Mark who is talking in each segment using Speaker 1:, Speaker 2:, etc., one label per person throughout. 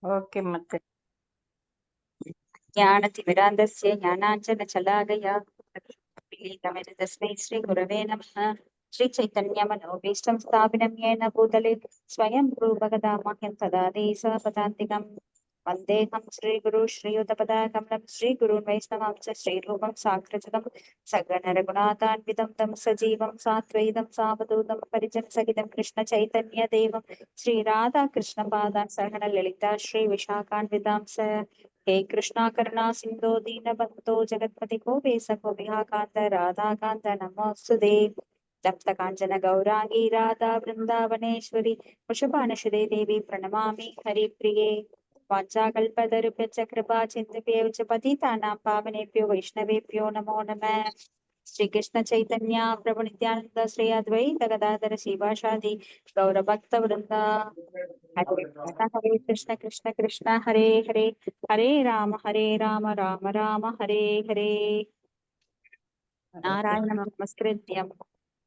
Speaker 1: Okay மத்த.
Speaker 2: ज्ञानतिमिरान्धस्य ज्ञानाञ्जनशलाकया तस्मै श्रीगुरवे नमः। श्रीचैतन्यमनोभीष्टं स्थापितं येन भूतले स्वयं रूपकदामह्यं तदा देशपदान्तिकम् वन्देऽहं श्रीगुरु श्रीयुतपदाकमलं श्रीगुरुन् वैष्णवां च श्रीरूपं साग्रजतं सगणरघुनाथान्वितं तं सजीवं सात्वैतं सावधूतं परिजनसहितं कृष्णचैतन्यदेवं श्रीराधाकृष्णपादान् सहन ललिता श्रीविशाखान्वितां स हे कृष्णा करुणा सिंधो दीनबन्धो जगत्पति गोपेशको विहाकान्त राधाकान्त नमोऽस्तुते। तप्त काञ्चन गौरांगी राधा वृन्दावनेश्वरी वृषभानुसुते देवी प्रणमामि हरिप्रिये। वाञ्छाकल्पतरुभ्यश्च कृपा सिन्धुभ्यश्च च पतितानां पावनेभ्यो वैष्णवेभ्यो नमो नमः। श्रीकृष्ण चैतन्य प्रभु नित्यानंद श्री अद्वैत गदाधर शिवासादि गौरभक्त वृंदा हरे कृष्ण कृष्ण कृष्ण हरे हरे हरे राम राम राम हरे हरे। नारायणं नमस्कृत्य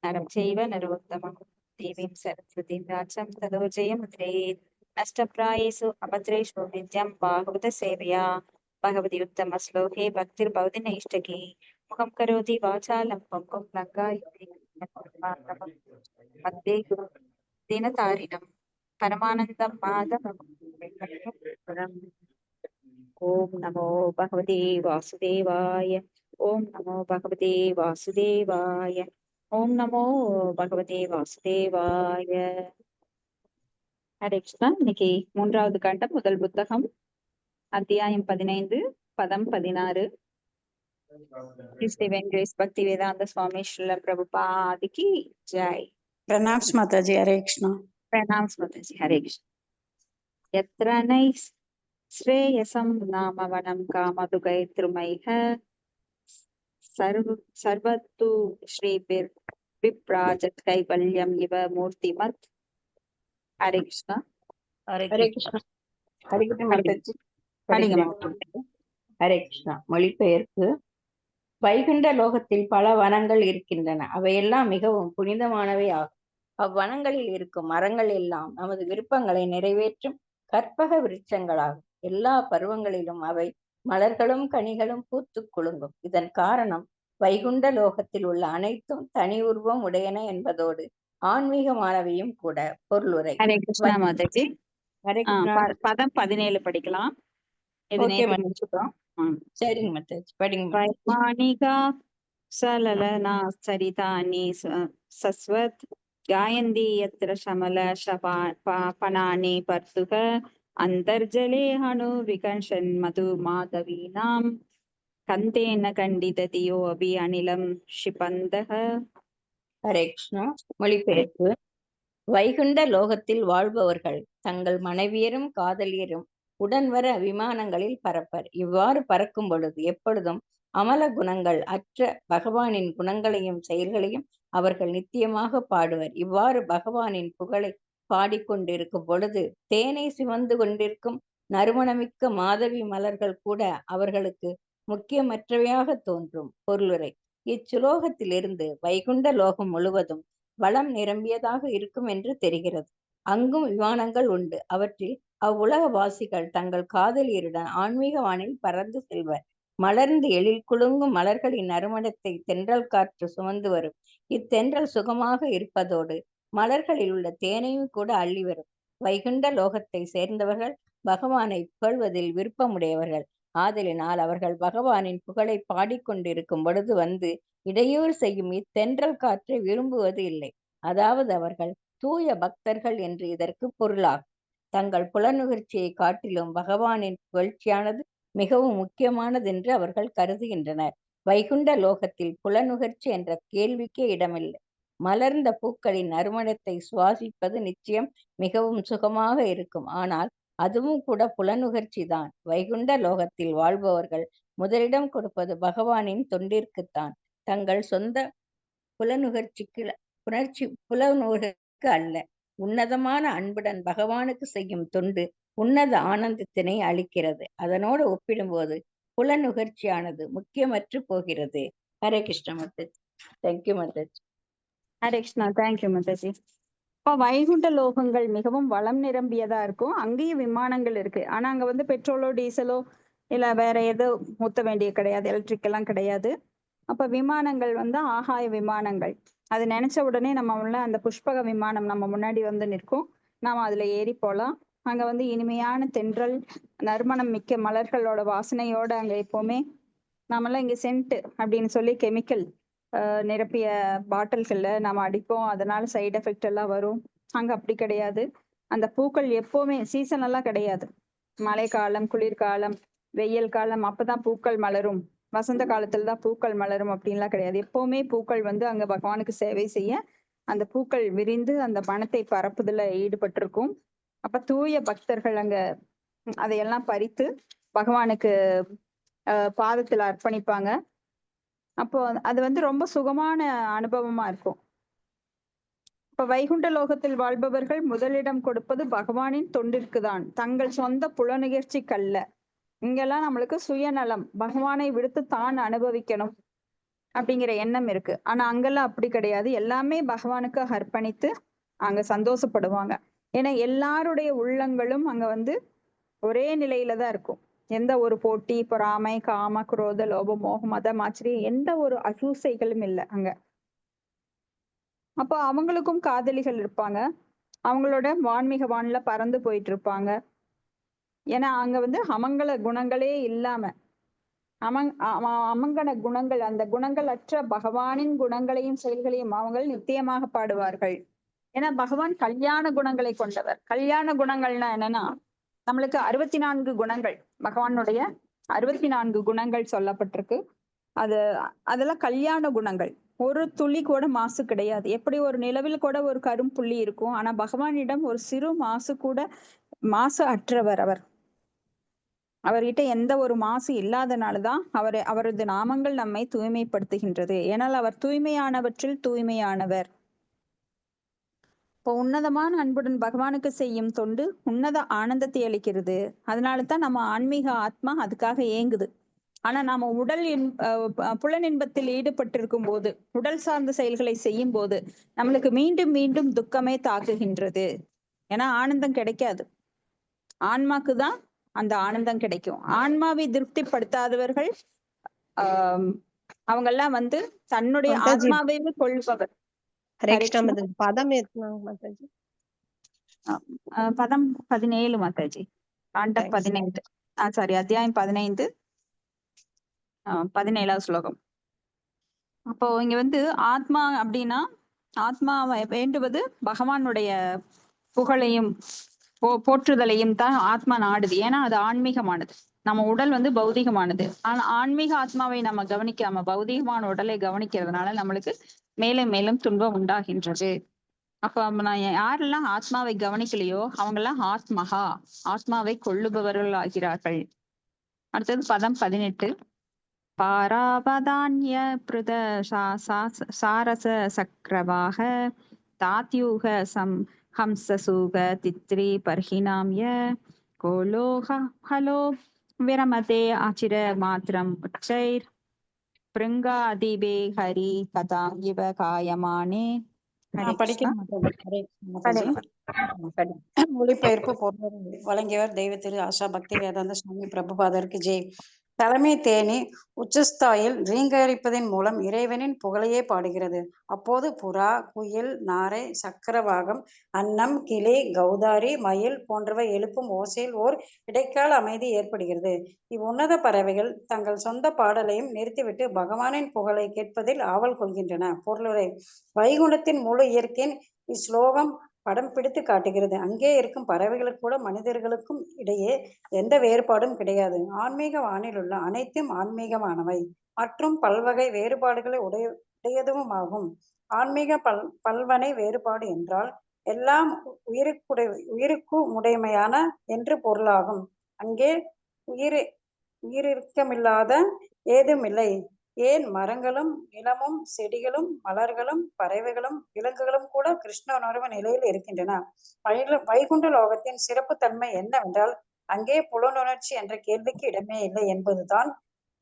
Speaker 2: नरं चैव नरोत्तमं देवीं सरस्वतीं व्यासं ततो जयमुद्रेत्। नष्टप्रायेषु अभद्रेषु नित्यं भागवत सेवया भगवति उत्तमश्लोके भक्तिर्भवति नैष्ठकी। मुखं करोति वाचालं पङ्गुं लङ्घयति वन्दे गुरुं दीनतारिणं परमानन्दं माधवम्। ओम नमो भगवते वासुदेवाय। ओम नमो भगवते वासुदेवाय। ओम नमो भगवते वासुदेवाय। ஹரே கிருஷ்ணா. இன்னைக்கு 3வது கண்டம் முதல் புத்தகம் அத்தியாயம் 15 பதம் 16. ஸ்ரீ வெங்கடேஷ் பக்தி வேதாந்த சுவாமி ஸ்ரீல பிரபுபாதிக்கு ஜெய்.
Speaker 1: प्रणाम माताजी। हरे कृष्णा।
Speaker 2: प्रणाम माताजी। हरे कृष्ण। यत्र नै श्रेयसं नाम वनं कामधुकैर्त्रुमैः सर्वतु श्रीभिर्विप्राजत् कैवल्यम् इव मूर्तिमत्। हरे कृष्णा।
Speaker 1: हरे कृष्णा। हरे माताजी।
Speaker 2: படிங்க.
Speaker 1: ஹரே கிருஷ்ணா. மொழிபெயர்ப்பு. வைகுண்ட லோகத்தில் பல வனங்கள் இருக்கின்றன. அவையெல்லாம் மிகவும் புனிதமானவை ஆகும். அவ்வனங்களில் இருக்கும் மரங்கள் எல்லாம் நமது விருப்பங்களை நிறைவேற்றும் கற்பக விருட்சங்களாகும். எல்லா பருவங்களிலும் அவை மலர்களும் கனிகளும் பூத்து குலுங்கும். இதன் காரணம் வைகுண்ட லோகத்தில் உள்ள அனைத்தும் தனி உருவம் உடையன என்பதோடு ஆன்மீகமானவையும் கூட. பொருளுரை.
Speaker 2: ஹரே கிருஷ்ணா மாதாஜி.
Speaker 1: ஹரே கிருஷ்ணா.
Speaker 2: பதம் 17 படிக்கலாம். இது நேத்து முடிச்சுட்டோம்.
Speaker 1: சரிங்க மாதாஜி, படிங்க.
Speaker 2: வைமானிகா சலலனா சரிதானி சஸ்வத் गायन्ति यत्र शमल पनानि पर्तुः अन्तर्जले हनु विकर्षन् मधु माधवीनां कन्तेन कण्डिततियो अभि अनिलं क्षिपन्तः।
Speaker 1: ஹரே கிருஷ்ணா. மொழிபெயர்ப்பு. வைகுண்ட லோகத்தில் வாழ்பவர்கள் தங்கள் மனைவியரும் காதலியரும் உடன்வர விமானங்களில் பறப்பர். இவ்வாறு பறக்கும் பொழுது எப்பொழுதும் அமல குணங்கள் அற்ற பகவானின் குணங்களையும் செயல்களையும் அவர்கள் நித்தியமாக பாடுவர். இவ்வாறு பகவானின் புகழை பாடிக்கொண்டிருக்கும் பொழுது தேனை சிவந்து கொண்டிருக்கும் நறுமணமிக்க மாதவி மலர்கள் கூட அவர்களுக்கு முக்கியமற்றவையாக தோன்றும். பொருளுரை. இச்சுலோகத்திலிருந்து வைகுண்ட லோகம் முழுவதும் வளம் நிரம்பியதாக இருக்கும் என்று தெரிகிறது. அங்கும் விமானங்கள் உண்டு. அவற்றில் அவ்வுலகவாசிகள் தங்கள் காதலியருடன் ஆன்மீக வானில் பறந்து செல்வர். மலர்ந்து எழில் குலுங்கும் மலர்களின் நறுமணத்தை தென்றல் காற்று சுமந்து வரும். இத்தென்றல் சுகமாக இருப்பதோடு மலர்களில் உள்ள தேனையும் கூட அள்ளி வரும். வைகுண்ட லோகத்தை சேர்ந்தவர்கள் பகவானை புகழ்வதில் விருப்பமுடையவர்கள். ஆதலினால் அவர்கள் பகவானின் புகழை பாடிக்கொண்டிருக்கும் பொழுது வந்து இடையூறு செய்யும் இத்தென்றல் காற்றை விரும்புவது இல்லை. அதாவது அவர்கள் தூய பக்தர்கள் என்று இதற்கு பொருளாகும். தங்கள் புலனுகர்ச்சியை காட்டிலும் பகவானின் புகழ்ச்சியானது மிகவும் முக்கியமானதென்று அவர்கள் கருதுகின்றனர். வைகுண்ட லோகத்தில் புலனுகர்ச்சி என்ற கேள்விக்கே இடமில்லை. மலர்ந்த பூக்களின் நறுமணத்தை சுவாசிப்பது நிச்சயம் மிகவும் சுகமாக இருக்கும். ஆனால் அதுவும் கூட புலனுகர்ச்சி தான். வைகுண்ட லோகத்தில் வாழ்பவர்கள் முதலிடம் கொடுப்பது பகவானின் தொண்டிற்குத்தான். தங்கள் சொந்த புலனுகர்ச்சிக்கு அல்ல. உன்னதமான அன்புடன் பகவானுக்கு செய்யும் தொண்டு உன்னத ஆனந்தத்தினை அளிக்கிறது. அதனோடு ஒப்பிடும்போது புலனுகர்ச்சியானது முக்கியமற்று போகிறது. ஹரே கிருஷ்ண மாதாஜி. தேங்க்யூ மாதாஜி.
Speaker 2: ஹரே கிருஷ்ணா. தேங்க்யூ மாதாஜி. இப்ப வைகுண்ட லோகங்கள் மிகவும் வளம் நிரம்பியதா இருக்கும். அங்கேயும் விமானங்கள் இருக்கு. ஆனா அங்க வந்து பெட்ரோலோ டீசலோ இல்ல வேற ஏதோ ஊத்த வேண்டிய கிடையாது, எலக்ட்ரிக் எல்லாம் கிடையாது. அப்ப விமானங்கள் வந்து ஆகாய விமானங்கள். அது நினைச்ச உடனே நம்ம உள்ள அந்த புஷ்பக விமானம் நம்ம முன்னாடி வந்து நிற்கும். நாம அதுல ஏறி போலாம். அங்க வந்து இனிமையான தென்றல், நறுமணம் மிக்க மலர்களோட வாசனையோட அங்க எப்பவுமே நாமெல்லாம் இங்க சென்ட் அப்படின்னு சொல்லி கெமிக்கல் நிரப்பிய பாட்டில்கள்ல நம்ம அடிப்போம். அதனால சைடு எஃபெக்ட் எல்லாம் வரும். அங்க அப்படி கிடையாது. அந்த பூக்கள் எப்பவுமே சீசன் எல்லாம் கிடையாது. மழைக்காலம், குளிர்காலம், வெயில் காலம் அப்பதான் பூக்கள் மலரும், வசந்த காலத்துல தான் பூக்கள் மலரும் அப்படின்லாம் கிடையாது. எப்பவுமே பூக்கள் வந்து அங்க பகவானுக்கு சேவை செய்ய அந்த பூக்கள் விரிந்து அந்த மனத்தை பரப்புதல ஈடுபட்டிருக்கும். அப்ப தூய பக்தர்கள் அங்க அதையெல்லாம் பறித்து பகவானுக்கு பாதத்துல அர்ப்பணிப்பாங்க. அப்போ அது வந்து ரொம்ப சுகமான அனுபவமா இருக்கும். இப்ப வைகுண்ட லோகத்தில் வாழ்பவர்கள் முதலிடம் கொடுப்பது பகவானின் தொண்டிற்கு தான், தங்கள் சொந்த புலனுயர்ச்சிக்கல்ல. இங்கெல்லாம் நம்மளுக்கு சுயநலம், பகவானை விடுத்து தான் அனுபவிக்கணும் அப்படிங்கிற எண்ணம் இருக்கு. ஆனா அங்கெல்லாம் அப்படி கிடையாது. எல்லாமே பகவானுக்கு அர்ப்பணித்து அங்க சந்தோஷப்படுவாங்க. ஏன்னா எல்லாருடைய உள்ளங்களும் அங்க வந்து ஒரே நிலையில தான் இருக்கும். எந்த ஒரு போட்டி, பொறாமை, காம, குரோத, லோபம், மோகம், மதம், ஆச்சரியம் எந்த ஒரு அசூசைகளும் இல்லை அங்க. அப்போ அவங்களுக்கும் காதலிகள் இருப்பாங்க. அவங்களோட வான்மீக வான்ல பறந்து போயிட்டு இருப்பாங்க. ஏன்னா அங்க வந்து அமங்கல குணங்களே இல்லாம அமங்கன குணங்கள், அந்த குணங்கள் அற்ற பகவானின் குணங்களையும் செயல்களையும் அவங்க நித்தியமாக பாடுவார்கள். ஏன்னா பகவான் கல்யாண குணங்களை கொண்டவர். கல்யாண குணங்கள்னா என்னன்னா, நம்மளுக்கு 64 குணங்கள், பகவானுடைய 64 குணங்கள் சொல்லப்பட்டிருக்கு. அதெல்லாம் கல்யாண குணங்கள். ஒரு துளி கூட மாசு கிடையாது. எப்படி ஒரு நிலவில் கூட ஒரு கரும்புள்ளி இருக்கும், ஆனா பகவானிடம் ஒரு சிறு மாசு கூட மாசு அற்றவர் அவர். அவர்கிட்ட எந்த ஒரு மாசு இல்லாதனாலதான் அவரது நாமங்கள் நம்மை தூய்மைப்படுத்துகின்றது. ஏனால் அவர் தூய்மையானவற்றில் தூய்மையானவர். இப்போ உன்னதமான அன்புடன் பகவானுக்கு செய்யும் தொண்டு உன்னத ஆனந்தத்தை அளிக்கிறது. அதனாலதான் நம்ம ஆன்மீக ஆத்மா அதுக்காக ஏங்குது. ஆனா நாம புலனின்பத்தில் ஈடுபட்டிருக்கும் போது, உடல் சார்ந்த செயல்களை செய்யும் போது நம்மளுக்கு மீண்டும் மீண்டும் துக்கமே தாக்குகின்றது. ஏன்னா ஆனந்தம் கிடைக்காது. ஆன்மாக்கு தான் அந்த ஆனந்தம் கிடைக்கும். ஆன்மாவை திருப்திப்படுத்தாதவர்கள் அவங்க எல்லாம் வந்து தன்னுடைய ஆத்மாவை கொள்பவர். பதம் 17 மாதாஜி. காண்டம் 15. சாரி, அத்தியாயம் 15, 17வது ஸ்லோகம். அப்போ இங்க வந்து ஆத்மா அப்படின்னா, ஆத்மா வேண்டுவது பகவானுடைய புகழையும் போற்றுதலையும் தான் ஆத்மா நாடுது. ஏன்னா அது ஆன்மீகமானது. நம்ம உடல் வந்து பௌதிகமானது. ஆனா ஆன்மீக ஆத்மாவை நம்ம கவனிக்காம பௌதிகமான உடலை கவனிக்கிறதுனால நம்மளுக்கு மேலும் மேலும் துன்பம் உண்டாகின்றது. அப்ப நான் யாரெல்லாம் ஆத்மாவை கவனிக்கலையோ அவங்க எல்லாம் ஆத்மாவை கொள்ளுபவர்கள் ஆகிறார்கள். அடுத்தது பதம் 18. பாராவதான்ய பிரத சாரச சக்கரவாக தாத்யூக ஹம்சசூக தித்ரி பர்ஹினாம்ய கோலோக ஹலோ விரமதே ஆச்சிர மாத்திரம் உச்சைர் பிருங்காதிபே ஹரி கதா இவ காயமானே.
Speaker 3: மொழிபெயர்ப்பு பொருள் வழங்கியவர் தெய்வ திரு ஆஷா பக்தி வேதாந்த சுவாமி பிரபுபாதருக்கு ஜெய். தலைமை தேனி உச்சஸ்தாயில் ரீங்கரிப்பதன் மூலம் இறைவனின் புகழையே பாடுகிறது. அப்போது புறா, குயில், நாரை, சக்கரவாகம், அன்னம், கிளி, கௌதாரி, மயில் போன்றவை எழுப்பும் ஓசையில் ஓர் இடைக்கால அமைதி ஏற்படுகிறது. இவ்வுன்னத பறவைகள் தங்கள் சொந்த பாடலையும் நிறுத்திவிட்டு பகவானின் புகழை கேட்பதில் ஆவல் கொள்கின்றன. பொருளுரை: வைகுண்டத்தின் முழு இயற்கையின் இஸ்லோகம் படம் பிடித்து காட்டுகிறது. அங்கே இருக்கும் பறவைகளுக்கு கூட மனிதர்களுக்கும் இடையே எந்த வேறுபாடும் கிடையாது. ஆன்மீக வானிலுள்ள அனைத்தும் ஆன்மீகமானவை மற்றும் பல்வகை வேறுபாடுகளை உடையதும் ஆகும். ஆன்மீக பல்வனை வேறுபாடு என்றால் எல்லாம் உயிருக்கு உடைமையான என்று பொருளாகும். அங்கே உயிரிக்கமில்லாத ஏதுமில்லை. ஏன் மரங்களும் நிலமும் செடிகளும் மலர்களும் பறவைகளும் விலங்குகளும் கூட கிருஷ்ண உணர்வு நிலையில் இருக்கின்றன. வைகுண்ட லோகத்தின் சிறப்பு தன்மை என்னவென்றால் அங்கே புலனுணர்ச்சி என்ற கேள்விக்கு இடமே இல்லை என்பதுதான்.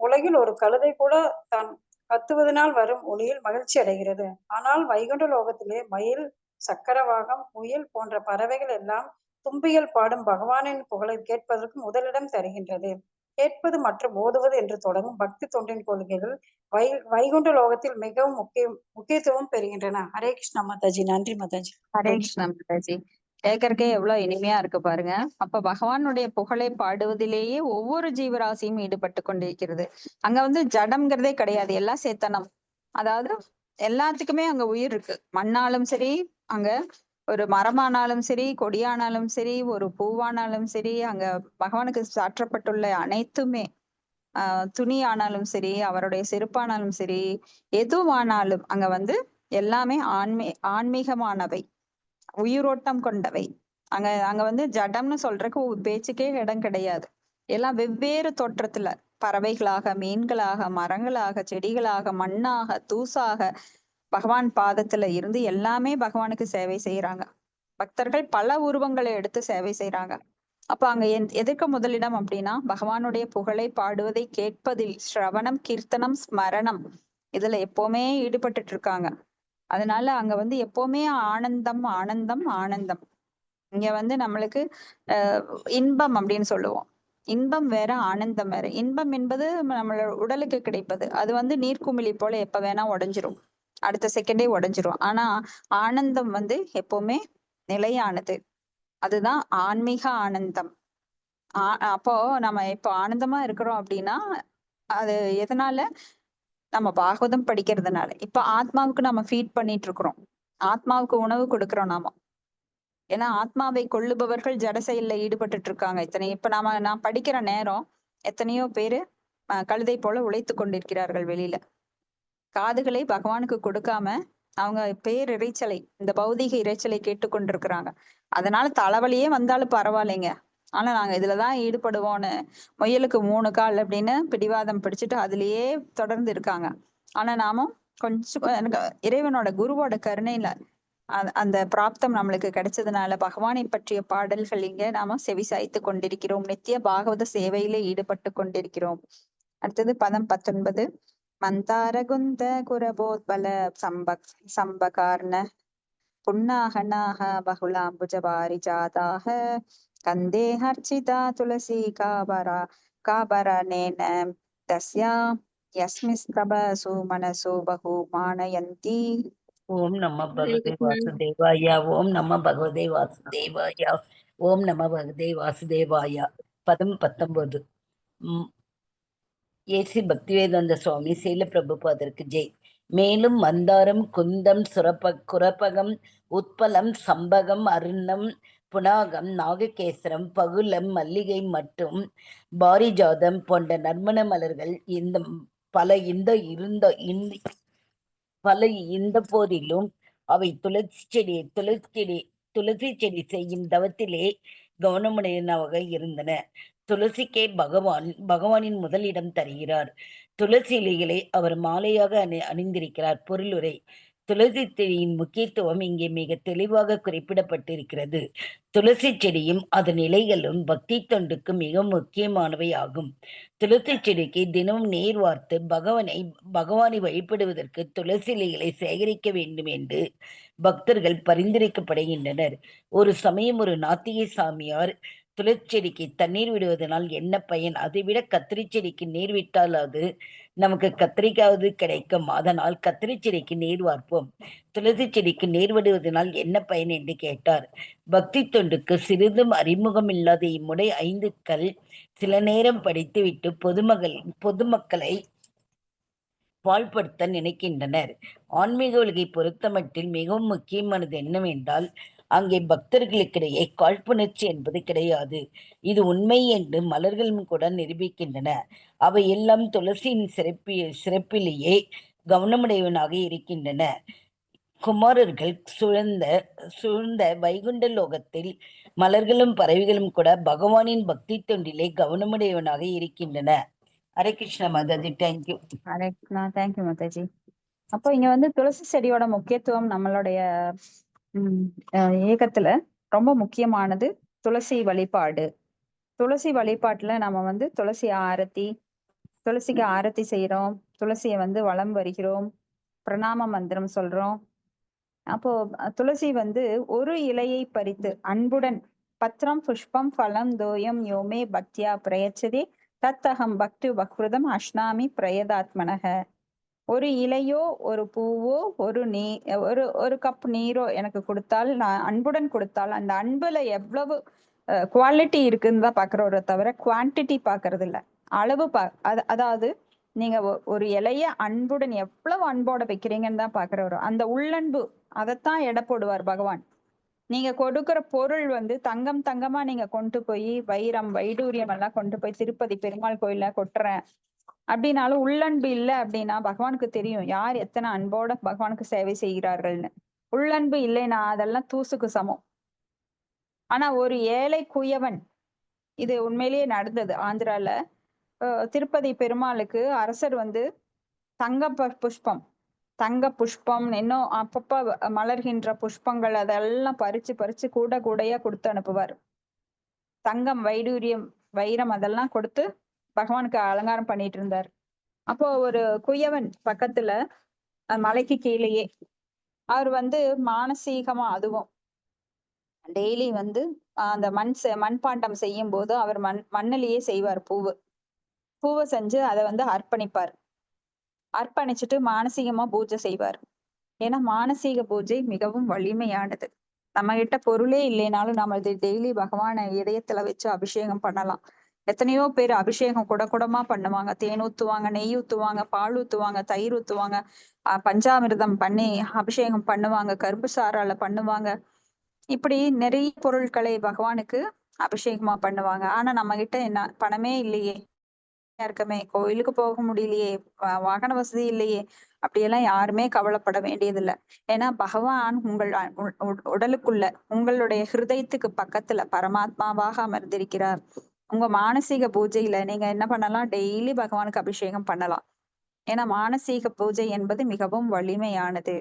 Speaker 3: உலகில் ஒரு கழுதை கூட தான் கத்துவதனால் வரும் ஒளியில் மகிழ்ச்சி அடைகிறது. ஆனால் வைகுண்ட லோகத்திலே மயில், சக்கரவாகம், குயில் போன்ற பறவைகள் எல்லாம் தும்பிகள் பாடும் பகவானின் புகழை கேட்பதற்கு முதலிடம் தருகின்றது. கேட்பது மற்றும் ஓதுவது என்று தொடங்கும் பக்தி தொண்டின் கொள்கைகள் வைகுண்ட லோகத்தில் மிகவும் முக்கியத்துவம் பெறுகின்றன. ஹரே கிருஷ்ணா மாதாஜி. நன்றி மாதாஜி.
Speaker 2: ஹரே கிருஷ்ணா மாதாஜி. கேட்கறக்கே எவ்வளவு இனிமையா இருக்கு பாருங்க. அப்ப பகவானுடைய புகழை பாடுவதிலேயே ஒவ்வொரு ஜீவராசியும் ஈடுபட்டு கொண்டிருக்கிறது. அங்க வந்து ஜடம்ங்கிறதே கிடையாது, எல்லாம் சேத்தனம். அதாவது எல்லாத்துக்குமே அங்க உயிர் இருக்கு. மண்ணாலும் சரி, அங்க ஒரு மரமானாலும் சரி, கொடியானாலும் சரி, ஒரு பூவானாலும் சரி, அங்க பகவானுக்கு சாற்றப்பட்டுள்ள அனைத்துமே துணி ஆனாலும் சரி, அவருடைய செருப்பானாலும் சரி, எதுவானாலும் அங்க வந்து எல்லாமே ஆன்மீகமானவை, உயிரோட்டம் கொண்டவை. அங்க அங்க வந்து ஜடம்னு சொல்றதுக்கு பேச்சுக்கே இடம் கிடையாது. எல்லாம் வெவ்வேறு தோற்றத்துல பறவைகளாக, மீன்களாக, மரங்களாக, செடிகளாக, மண்ணாக, தூசாக பகவான் பாதத்துல இருந்து எல்லாமே பகவானுக்கு சேவை செய்யறாங்க. பக்தர்கள் பல உருவங்களை எடுத்து சேவை செய்யறாங்க. அப்ப அங்க எதற்கு முதலிடம் அப்படின்னா, பகவானுடைய புகழை பாடுவதை கேட்பதில் ஸ்ரவணம், கீர்த்தனம், ஸ்மரணம் இதுல எப்பவுமே ஈடுபட்டுட்டு இருக்காங்க. அதனால அங்க வந்து எப்பவுமே ஆனந்தம் ஆனந்தம் ஆனந்தம். இங்க வந்து நம்மளுக்கு இன்பம் அப்படின்னு சொல்லுவோம். இன்பம் வேற, ஆனந்தம் வேற. இன்பம் என்பது நம்மளோட உடலுக்கு கிடைப்பது. அது வந்து நீர்க்குமிழி போல எப்ப வேணா உடைஞ்சிரும், அடுத்த செகண்டே உடைஞ்சிரும். ஆனா ஆனந்தம் வந்து எப்பவுமே நிலையானது. அதுதான் ஆன்மீக ஆனந்தம். அப்போ நம்ம இப்போ ஆனந்தமா இருக்கிறோம் அப்படின்னா அது எதனால? நம்ம பாகவதம் படிக்கிறதுனால. இப்ப ஆத்மாவுக்கு நம்ம ஃபீட் பண்ணிட்டு இருக்கிறோம், ஆத்மாவுக்கு உணவு கொடுக்கிறோம் நாம. ஏன்னா ஆத்மாவை கொள்ளுபவர்கள் ஜட செயல்ல ஈடுபட்டுட்டு இருக்காங்க. இப்ப நான் படிக்கிற நேரம் எத்தனையோ பேரு கழுதை போல உழைத்து கொண்டிருக்கிறார்கள் வெளியில. காதுகளை பகவானுக்கு கொடுக்காம அவங்க பேரிரைச்சலை, இந்த பௌதீக இரைச்சலை கேட்டுக்கொண்டிருக்கிறாங்க. அதனால தலைவலியே வந்தாலும் பரவாயில்லைங்க, ஆனா நாங்க இதுலதான் ஈடுபடுவோம்னு முயலுக்கு 3 கால் அப்படின்னு பிடிவாதம் பிடிச்சிட்டு அதுலயே தொடர்ந்து இருக்காங்க. ஆனா நாமும் கொஞ்சம் எனக்கு இறைவனோட குருவோட கருணையில அந்த பிராப்தம் நம்மளுக்கு கிடைச்சதுனால பகவானை பற்றிய பாடல்கள் இங்க நாம செவி சாய்த்து கொண்டிருக்கிறோம். நித்திய பாகவத சேவையில ஈடுபட்டு கொண்டிருக்கிறோம். அடுத்தது பதம் 19. மந்தாரகுந்த குரபோத்பல சம்பகார்ண புன்னாகனாக பகுலாம்புஜ பாரிஜாதாக கந்தே ஹர்ச்சிதா துளசி காபரணேன தஸ்யா யஸ்மிஸ்தப சுமனசோ பகு மானயந்தி.
Speaker 4: ஓம் நம பகவதே வாசுதேவாயா. ஓம் நம பகவதே வாசுதேவாயா. ஓம் நம பகவதே வாசுதேவாயா. பதம் 19. ஏசி பக்திவேதாந்த சுவாமி சீல பிரபுபாதருக்கு ஜெய். மேலும் மந்தாரம், குந்தம், குரப்பகம், உத்பலம், சம்பகம், அருணம், புனாகம், நாககேசரம், பகுலம், மல்லிகை மற்றும் பாரிஜாதம் போன்ற நறுமண மலர்கள் பல இந்த போதிலும் அவை துளசி செடி செய்யும் தவத்திலே கவனமுடையனவாக இருந்தன. துளசிக்கே பகவானின் முதலிடம் தருகிறார். துளசி இலைகளை அவர் மாலையாக அணிந்திருக்கிறார். பொருளுரை: துளசி செடியின் முக்கியத்துவம் இங்கே மிக தெளிவாக குறிப்பிடப்பட்டிருக்கிறது. துளசி செடியும் அதன் இலைகளும் பக்தி தொண்டுக்கு மிக முக்கியமானவை ஆகும். துளசி செடிக்கு தினமும் நீர் வார்த்து பகவானை வழிபடுவதற்கு துளசி இலைகளை சேகரிக்க வேண்டும் என்று பக்தர்கள் பரிந்துரைக்கப்படுகின்றனர். ஒரு சமயம் ஒரு நாத்திகை சாமியார், துளசி செடிக்கு தண்ணீர் விடுவதனால் என்ன பயன்? அதைவிட கத்திரி செடிக்கு நீர் விட்டாலாவது நமக்கு கத்திரிக்காவது கிடைக்கும், அதனால் கத்திரி செடிக்கு நீர் வார்ப்போம், துளசி செடிக்கு நீர் விடுவதனால் என்ன பயன் என்று கேட்டார். பக்தி தொண்டுக்கு சிறிதும் அறிமுகம் இல்லாத இம்முறை 5 கல் சில நேரம் படித்துவிட்டு பொதுமக்களை பாழ்படுத்த நினைக்கின்றனர். ஆன்மீக உலகை பொறுத்தமட்டில் மிகவும் முக்கியமானது என்னவென்றால், அங்கே பக்தர்களுக்கிடையே காழ்ப்புணர்ச்சி என்பது கிடையாது. இது உண்மை என்று மலர்களும் கூட நிரூபிக்கின்றன. அவை எல்லாம் துளசியின் சிறப்பிலேயே கவனமுடையவனாக இருக்கின்றன. குமாரர்கள் சூழ்ந்த வைகுண்ட லோகத்தில் மலர்களும் பறவைகளும் கூட பகவானின் பக்தி தொண்டிலே கவனமுடையவனாக இருக்கின்றன. ஹரே கிருஷ்ணா மாதாஜி. தேங்க்யூ.
Speaker 2: ஹரே கிருஷ்ணா. தேங்க்யூ மாதாஜி. அப்போ இங்க வந்து துளசி செடியோட முக்கியத்துவம் நம்மளுடைய இயக்கத்துல ரொம்ப முக்கியமானது துளசி வழிபாடு. துளசி வழிபாட்டுல நம்ம வந்து துளசிக்கு ஆரத்தி செய்யறோம், துளசியை வந்து வலம் வருகிறோம், பிரணாம மந்திரம் சொல்றோம், அப்போ துளசி வந்து ஒரு இலையை பறித்து அன்புடன் பத்ரம் புஷ்பம் பலம் தோயம் யோமே பக்தியா பிரயச்சதே தத்தகம் பக்தி வக்ருதம் அஷ்னாமி பிரயதாத்மனக. ஒரு இலையோ ஒரு பூவோ ஒரு கப் நீரோ எனக்கு கொடுத்தால், நான் அன்புடன் கொடுத்தால், அந்த அன்புல எவ்வளவு குவாலிட்டி இருக்குன்னு தான் பாக்குறோம் தவிர குவான்டிட்டி பாக்குறது இல்ல. அளவு அதாவது நீங்க ஒரு இலைய அன்புடன் எவ்வளவு அன்போட வைக்கிறீங்கன்னு தான் பாக்குறவரு. அந்த உள்ளன்பு அதைத்தான் எடை போடுவார் பகவான். நீங்க கொடுக்கிற பொருள் வந்து தங்கமா நீங்க கொண்டு போய் வைரம் வைடூரியம் எல்லாம் கொண்டு போய் திருப்பதி பெருமாள் கோயில்ல கொட்டுறேன் அப்படின்னாலும் உள்ளன்பு இல்லை அப்படின்னா பகவானுக்கு தெரியும் யார் எத்தனை அன்போட பகவானுக்கு சேவை செய்கிறார்கள்னு. உள்ளன்பு இல்லைன்னா அதெல்லாம் தூசுக்கு சமம். ஆனா ஒரு ஏழை குயவன், இது உண்மையிலேயே நடந்தது ஆந்திரால. திருப்பதி பெருமாளுக்கு அரசர் வந்து தங்க புஷ்பம் இன்னும் அப்பப்ப மலர்கின்ற புஷ்பங்கள் அதெல்லாம் பறிச்சு கூட கூடையா கொடுத்து அனுப்புவார். தங்கம் வைடூரியம் வைரம் அதெல்லாம் கொடுத்து பகவானுக்கு அலங்காரம் பண்ணிட்டு இருந்தார். அப்போ ஒரு குயவன் பக்கத்துல மலைக்கு கீழேயே அவர் வந்து மானசீகமா அதுவும் டெய்லி வந்து அந்த மண்பாண்டம் செய்யும் போது அவர் மண்ணிலேயே செய்வார். பூவை செஞ்சு அதை வந்து அர்ப்பணிச்சுட்டு மானசீகமா பூஜை செய்வார். ஏன்னா மானசீக பூஜை மிகவும் வலிமையானது. நம்ம கிட்ட பொருளே இல்லைனாலும் நம்ம டெய்லி பகவானை இதயத்துல வச்சு அபிஷேகம் பண்ணலாம். எத்தனையோ பேர் அபிஷேகம் குடமா பண்ணுவாங்க. தேன் ஊத்துவாங்க, நெய் ஊத்துவாங்க, பால் ஊத்துவாங்க, தயிர் ஊத்துவாங்க, பஞ்சாமிர்தம் பண்ணி அபிஷேகம் பண்ணுவாங்க, கரும்பு சாறால பண்ணுவாங்க. இப்படி நிறைய பொருட்களை பகவானுக்கு அபிஷேகமா பண்ணுவாங்க. ஆனா நம்ம கிட்ட என்ன பணமே இல்லையே, இருக்கமே கோயிலுக்கு போக முடியலையே, வாகன வசதி இல்லையே, அப்படியெல்லாம் யாருமே கவலைப்பட வேண்டியதில்லை. ஏன்னா பகவான் உங்கள் உடலுக்குள்ள உங்களுடைய ஹிருதயத்துக்கு பக்கத்துல பரமாத்மாவாக அமர்ந்திருக்கிறார். உங்க மானசீக பூஜையில நீங்க என்ன பண்ணலாம், டெய்லி பகவானுக்கு அபிஷேகம் பண்ணலாம். ஏன்னா மானசீக பூஜை என்பது மிகவும் வலிமையானது.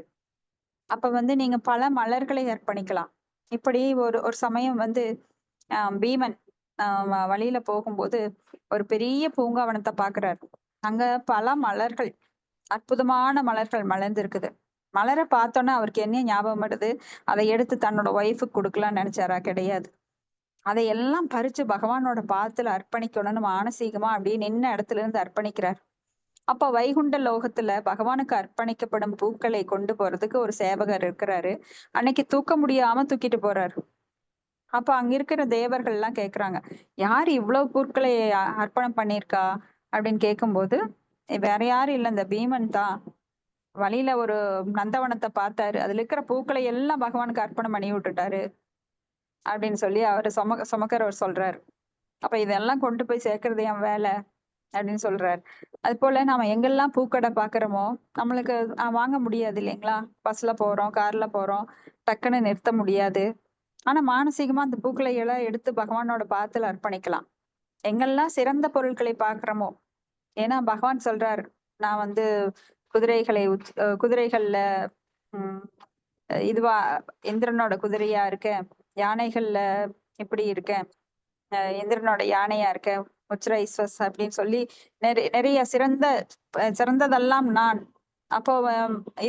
Speaker 2: அப்ப வந்து நீங்க பல மலர்களை அர்ப்பணிக்கலாம். இப்படி ஒரு சமயம் வந்து பீமன் வழியில போகும்போது ஒரு பெரிய பூங்காவனத்தை பாக்குறாரு. அங்க பல மலர்கள், அற்புதமான மலர்கள் மலர்ந்திருக்குது. மலரை பார்த்தோன்னா அவருக்கு என்ன ஞாபகம் வருது, அதை எடுத்து தன்னோட ஒய்ஃபுக்கு கொடுக்கலாம்னு நினைச்சாரா? கிடையாது. அதையெல்லாம் பறிச்சு பகவானோட பாதத்துல அர்ப்பணிக்கணும்னு மானசீகமா அப்படியே நின்ன இடத்துல இருந்து அர்ப்பணிக்கிறார். அப்ப வைகுண்ட லோகத்துல பகவானுக்கு அர்ப்பணிக்கப்படும் பூக்களை கொண்டு போறதுக்கு ஒரு சேவகர் இருக்கிறாரு. அன்னைக்கு தூக்க முடியாம தூக்கிட்டு போறாரு. அப்ப அங்க இருக்கிற தேவர்கள் எல்லாம் கேக்குறாங்க, யார் இவ்வளவு பூக்களை அர்ப்பணம் பண்ணிருக்கா அப்படின்னு கேட்கும்போது, வேற யாரும் இல்ல, இந்த பீமன் தான். வழியில ஒரு நந்தவனத்தை பார்த்தாரு, அதுல இருக்கிற பூக்களை எல்லாம் பகவானுக்கு அர்ப்பணம் பண்ணி விட்டுட்டாரு அப்படின்னு சொல்லி அவரு சுமக்கிறவர் சொல்றாரு. அப்ப இதெல்லாம் கொண்டு போய் சேர்க்கறது என் வேலை அப்படின்னு சொல்றாரு. அது போல நாம எங்கெல்லாம் பூக்கடை பாக்குறோமோ நம்மளுக்கு வாங்க முடியாது இல்லைங்களா? பஸ்ல போறோம், கார்ல போறோம், டக்குன்னு நிறுத்த முடியாது. ஆனா மானசீகமா அந்த பூக்களை எல்லாம் எடுத்து பகவானோட பாதத்துல அர்ப்பணிக்கலாம். எங்கெல்லாம் சிறந்த பொருட்களை பாக்குறோமோ, ஏன்னா பகவான் சொல்றாரு, நான் வந்து குதிரைகள்ல இதுவா இந்திரனோட குதிரையா இருக்கேன், யானைகள்ல இப்படி இருக்கேன், இந்திரனோட யானையா இருக்கேன், உச்ரைஸ்வஸ் அப்படின்னு சொல்லி நிறைய சிறந்ததெல்லாம் நான். அப்போ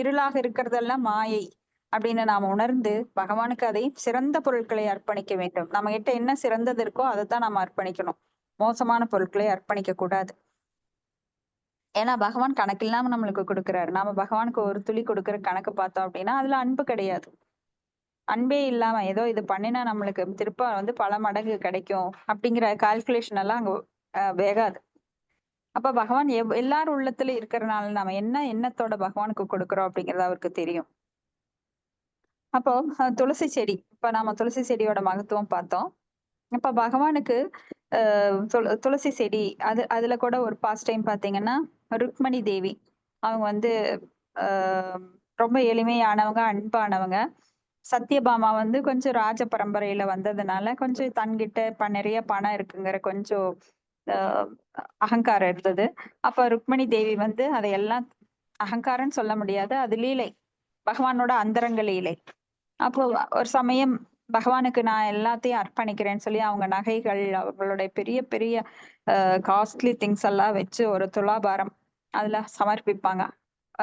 Speaker 2: இருளாக இருக்கிறதெல்லாம் மாயை அப்படின்னு நாம உணர்ந்து பகவானுக்கு அதை சிறந்த பொருட்களை அர்ப்பணிக்க வேண்டும். நம்ம கிட்ட என்ன சிறந்தது இருக்கோ அதைத்தான் நாம அர்ப்பணிக்கணும். மோசமான பொருட்களை அர்ப்பணிக்க கூடாது. ஏன்னா பகவான் கணக்கு இல்லாம நம்மளுக்கு கொடுக்குறாரு. நாம பகவானுக்கு ஒரு துளி கொடுக்குற கணக்கு பார்த்தோம் அப்படின்னா அதுல அன்பு கிடையாது. அன்பே இல்லாம ஏதோ இது பண்ணினா நம்மளுக்கு திருப்ப வந்து பல மடங்கு கிடைக்கும் அப்படிங்கிற கால்குலேஷன் எல்லாம் அங்க வேகாது. அப்ப பகவான் எல்லாரும் உள்ளத்துல இருக்கிறனால நாம என்ன எண்ணத்தோட பகவானுக்கு கொடுக்குறோம் அப்படிங்கறது அவருக்கு தெரியும். அப்போ துளசி செடி, இப்ப நாம துளசி செடியோட மகத்துவம் பார்த்தோம். இப்ப பகவானுக்கு துளசி செடி அதுல கூட ஒரு பாஸ்ட் டைம் பாத்தீங்கன்னா ருக்மணி தேவி அவங்க வந்து ரொம்ப எளிமையானவங்க, அன்பானவங்க. சத்யபாமா வந்து கொஞ்சம் ராஜ பரம்பரையில வந்ததுனால கொஞ்சம் தன்கிட்ட நிறைய பணம் இருக்குங்கிற கொஞ்சம் அகங்காரம் இருந்தது. அப்ப ருக்மணி தேவி வந்து அதையெல்லாம் அகங்காரம்னு சொல்ல முடியாது, அது லீலை, பகவானோட அந்தரங்க லீலை. அப்போ ஒரு சமயம் பகவானுக்கு நான் எல்லாத்தையும் அர்ப்பணிக்கிறேன்னு சொல்லி அவங்க நகைகள், அவங்களுடைய பெரிய பெரிய காஸ்ட்லி திங்ஸ் எல்லாம் வச்சு ஒரு துலாபாரம் அதுல சமர்ப்பிப்பாங்க.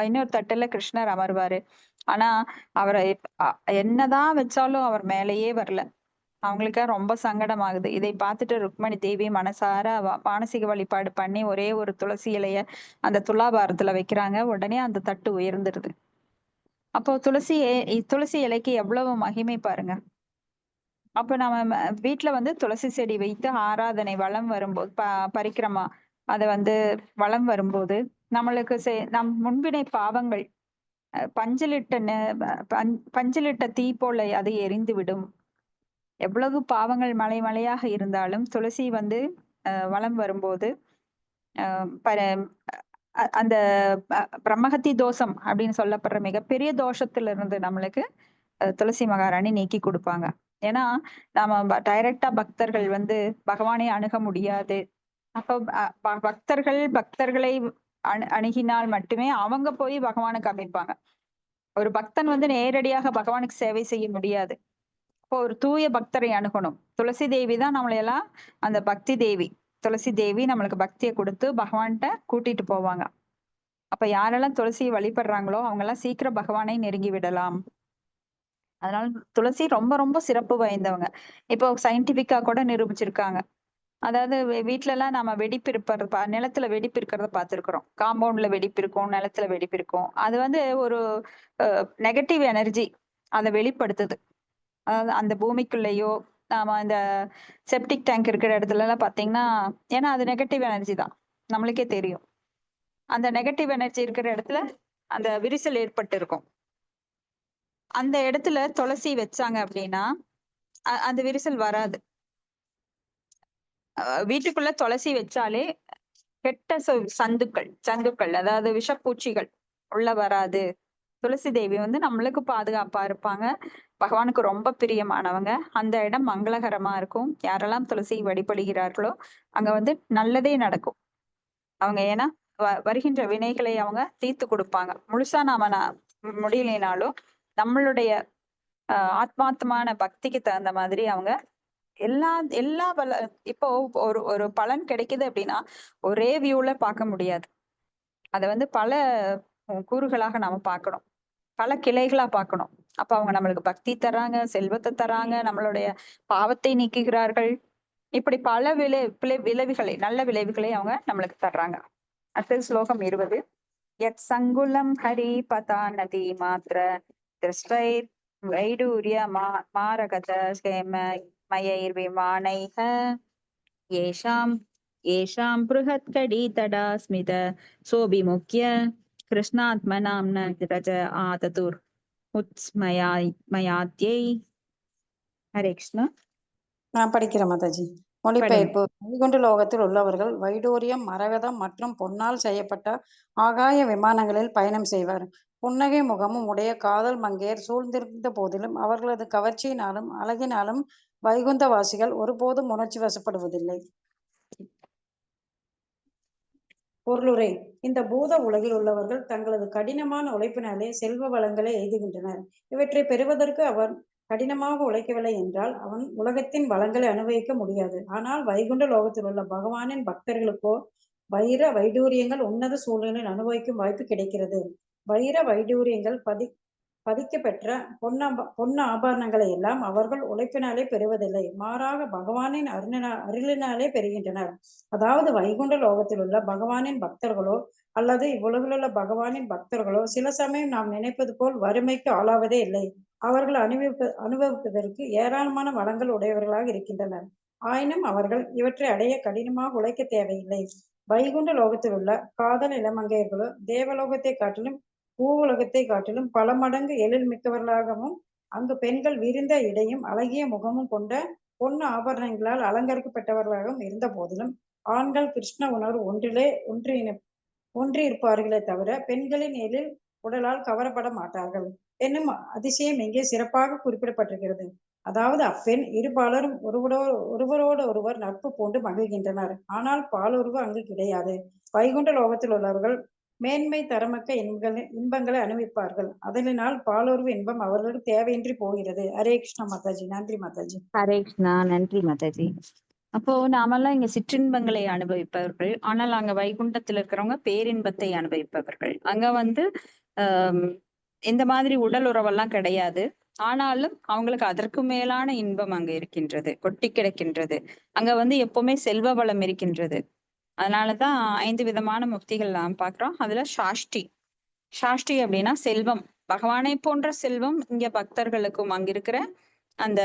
Speaker 2: இன்னொரு தட்டுல கிருஷ்ணர் அமர்வாரு. ஆனா அவரை என்னதான் வச்சாலும் அவர் மேலேயே வரல. அவங்களுக்கு ரொம்ப சங்கடமாகுது. இதை பார்த்துட்டு ருக்மணி தேவி மனசார மானசீக வழிபாடு பண்ணி ஒரே ஒரு துளசி இலைய அந்த துலாபாரத்துல வைக்கிறாங்க. உடனே அந்த தட்டு உயர்ந்துருது. அப்போ துளசி இலைக்கு எவ்வளவு மகிமை பாருங்க. அப்ப நம்ம வீட்டுல வந்து துளசி செடி வைத்து ஆராதனை வலம் வரும்போது பரிக்கிரமா அதை வந்து வலம் வரும்போது நம்மளுக்கு நம் முன்பினை பாவங்கள் பஞ்சலிட்ட தீ போல அது எரிந்து விடும். எவ்வளவு பாவங்கள் மலையாக இருந்தாலும் துளசி வந்து வலம் வரும்போது அந்த பிரம்மஹத்தி தோஷம் அப்படின்னு சொல்லப்படுற மிகப்பெரிய தோஷத்துல இருந்து நம்மளுக்கு துளசி மகாராணி நீக்கி கொடுப்பாங்க. ஏன்னா நாம டைரக்டா பக்தர்கள் வந்து பகவானை அணுக முடியாது. அப்போ பக்தர்களை அணுகினால் மட்டுமே அவங்க போய் பகவானுக்கு அமைப்பாங்க. ஒரு பக்தன் வந்து நேரடியாக பகவானுக்கு சேவை செய்ய முடியாது. இப்போ ஒரு தூய பக்தரை அணுகணும். துளசி தேவி தான் நம்மளையெல்லாம் அந்த பக்தி தேவி. துளசி தேவி நம்மளுக்கு பக்தியை கொடுத்து பகவான்கிட்ட கூட்டிட்டு போவாங்க. அப்ப யாரெல்லாம் துளசியை வழிபடுறாங்களோ அவங்க எல்லாம் சீக்கிரம் பகவானை நெருங்கி விடலாம். அதனால துளசி ரொம்ப ரொம்ப சிறப்பு வாய்ந்தவங்க. இப்போ சயின்டிபிக்கா கூட நிரூபிச்சிருக்காங்க. அதாவது வீட்டுல எல்லாம் நம்ம வெடிப்பு இருப்பது நிலத்துல வெடிப்பு இருக்கிறத பார்த்திருக்கிறோம். காம்பவுண்ட்ல வெடிப்பு இருக்கும், நிலத்துல வெடிப்பு இருக்கும். அது வந்து ஒரு நெகட்டிவ் எனர்ஜி அதை வெளிப்படுத்துது. அதாவது அந்த பூமிக்குள்ளேயோ நாம இந்த செப்டிக் டேங்க் இருக்கிற இடத்துல எல்லாம் பாத்தீங்கன்னா, ஏன்னா அது நெகட்டிவ் எனர்ஜி தான், நம்மளுக்கே தெரியும். அந்த நெகட்டிவ் எனர்ஜி இருக்கிற இடத்துல அந்த விரிசல் ஏற்பட்டு இருக்கும். அந்த இடத்துல துளசி வச்சாங்க அப்படின்னா அந்த விரிசல் வராது. வீட்டுக்குள்ள துளசி வச்சாலே கெட்ட சந்துக்கள் அதாவது விஷப்பூச்சிகள் உள்ள வராது. துளசி தேவி வந்து நம்மளுக்கு பாதுகாப்பா இருப்பாங்க. பகவானுக்கு ரொம்ப பிரியமானவங்க. அந்த இடம் மங்களகரமா இருக்கும். யாரெல்லாம் துளசி வழிபடுகிறார்களோ அங்க வந்து நல்லதே நடக்கும். அவங்க ஏன்னா வருகின்ற வினைகளை அவங்க தீர்த்து கொடுப்பாங்க. முழுசா நாம முடியலைனாலும் நம்மளுடைய ஆத்மார்த்தமான பக்திக்கு தகுந்த மாதிரி அவங்க எல்லா இப்போ ஒரு பலன் கிடைக்குது அப்படின்னா ஒரே வியூல பார்க்க முடியாது. அதை வந்து பல கூறுகளாக நாம பார்க்கணும், பல கிளைகளா பார்க்கணும். அப்ப அவங்க நம்மளுக்கு பக்தி தராங்க, செல்வத்தை தராங்க, நம்மளுடைய பாவத்தை நீக்குகிறார்கள். இப்படி பல விளைவுகளை நல்ல விளைவுகளை அவங்க நம்மளுக்கு தர்றாங்க. அடுத்த ஸ்லோகம் 20. யத் சங்குலம் ஹரி பதா நதி மாத்திர திருஷ்டைர் வைடூரிய மாரகத ஸ்கேம மயைர் விமானைஹ ஏஷாம் பிருஹத்கடி தடா ஸ்மித சோபிமுக்ய கிருஷ்ணாத்மநாம்ன ரஜ ஆததுர் உத்ஸ்மயாத்யை. ஹரே கிருஷ்ணா.
Speaker 3: நான் படிக்கிறேன் மாதாஜி. மொழிபெயர்ப்பு. வைகுண்ட லோகத்தில் உள்ளவர்கள் வைடூரியம், மரகதம் மற்றும் பொன்னால் செய்யப்பட்ட ஆகாய விமானங்களில் பயணம் செய்வர். புன்னகை முகமும் உடைய காதல் மங்கையர் சூழ்ந்திருந்த போதிலும் அவர்களது கவர்ச்சியினாலும் அழகினாலும் வைகுந்தவாசிகள் ஒருபோதும் உணர்ச்சி வசப்படுவதில்லை. பொருளுரை. இந்த பூத உலகில் உள்ளவர்கள் தங்களது கடினமான உழைப்பினாலே செல்வ வளங்களை எய்துகின்றனர். இவற்றை பெறுவதற்கு அவன் கடினமாக உழைக்கவில்லை என்றால் அவன் உலகத்தின் வளங்களை அனுபவிக்க முடியாது. ஆனால் வைகுண்ட லோகத்தில் உள்ள பகவானின் பக்தர்களுக்கோ வைர வைடூரியங்கள் உன்னத சூழ்நிலையில் அனுபவிக்கும் வாய்ப்பு கிடைக்கிறது. வைர வைடூரியங்கள் பதிக்க பெற்ற பொன்ன ஆபரணங்களை எல்லாம் அவர்கள் உழைப்பினாலே பெறுவதில்லை, மாறாக பகவானின் அருளினாலே பெறுகின்றனர். அதாவது வைகுண்ட லோகத்தில் உள்ள பகவானின் பக்தர்களோ அல்லது இவ்வுலகில் உள்ள பகவானின் பக்தர்களோ சில சமயம் நாம் நினைப்பது போல் வறுமைக்கு ஆளாவதே இல்லை. அவர்கள் அனுபவிப்பதற்கு ஏராளமான வளங்கள் உடையவர்களாக இருக்கின்றனர். ஆயினும் அவர்கள் இவற்றை அடைய கடினமாக உழைக்க தேவையில்லை. வைகுண்ட லோகத்தில் உள்ள காதல் இளமங்கையர்களோ தேவலோகத்தை காட்டிலும் பூவுலகத்தை காட்டிலும் பல மடங்கு எழில் மிக்கவர்களாகவும் அங்கு பெண்கள் விரிந்த இடையும் அழகிய முகமும் கொண்ட பொன் ஆபரணங்களால் அலங்கரிக்கப்பட்டவர்களாகவும் இருந்த போதிலும் ஆண்கள் கிருஷ்ண உணர்வு ஒன்றியிருப்பார்களே தவிர பெண்களின் எழில் உடலால் கவரப்பட மாட்டார்கள் என்னும் அதிசயம் இங்கே சிறப்பாக குறிப்பிடப்பட்டிருக்கிறது. அதாவது அப்பெண் இருபாலரும் ஒருவரோடு ஒருவர் நட்பு பூண்டு மகிழ்கின்றனர். ஆனால் பாலுறவு அங்கு கிடையாது. வைகுண்ட லோகத்தில் உள்ளவர்கள் மேன்மை தரமக்க இன்பங்களை அனுபவிப்பார்கள். அதனால் பாலுறவு இன்பம் அவர்களுக்கு தேவையின்றி போகிறது. ஹரே கிருஷ்ணா மாதாஜி. நன்றி மாதாஜி.
Speaker 2: ஹரே கிருஷ்ணா. நன்றி மாதாஜி. அப்போ நாமெல்லாம் இங்க சிற்றின்பங்களை அனுபவிப்பவர்கள், ஆனால் அங்க வைகுண்டத்தில் இருக்கிறவங்க பேரின்பத்தை அனுபவிப்பவர்கள். அங்க வந்து இந்த மாதிரி உடல் உறவெல்லாம் கிடையாது. ஆனாலும் அவங்களுக்கு அதற்கு மேலான இன்பம் அங்க இருக்கின்றது, கொட்டி கிடக்கின்றது. அங்க வந்து எப்பவுமே செல்வ வளம் இருக்கின்றது. அதனாலதான் 5 விதமான முக்திகள் நாம் பார்க்கிறோம். அதுல சாஷ்டி அப்படின்னா செல்வம். பகவானை போன்ற செல்வம் இங்க பக்தர்களுக்கும் அங்க இருக்கிற அந்த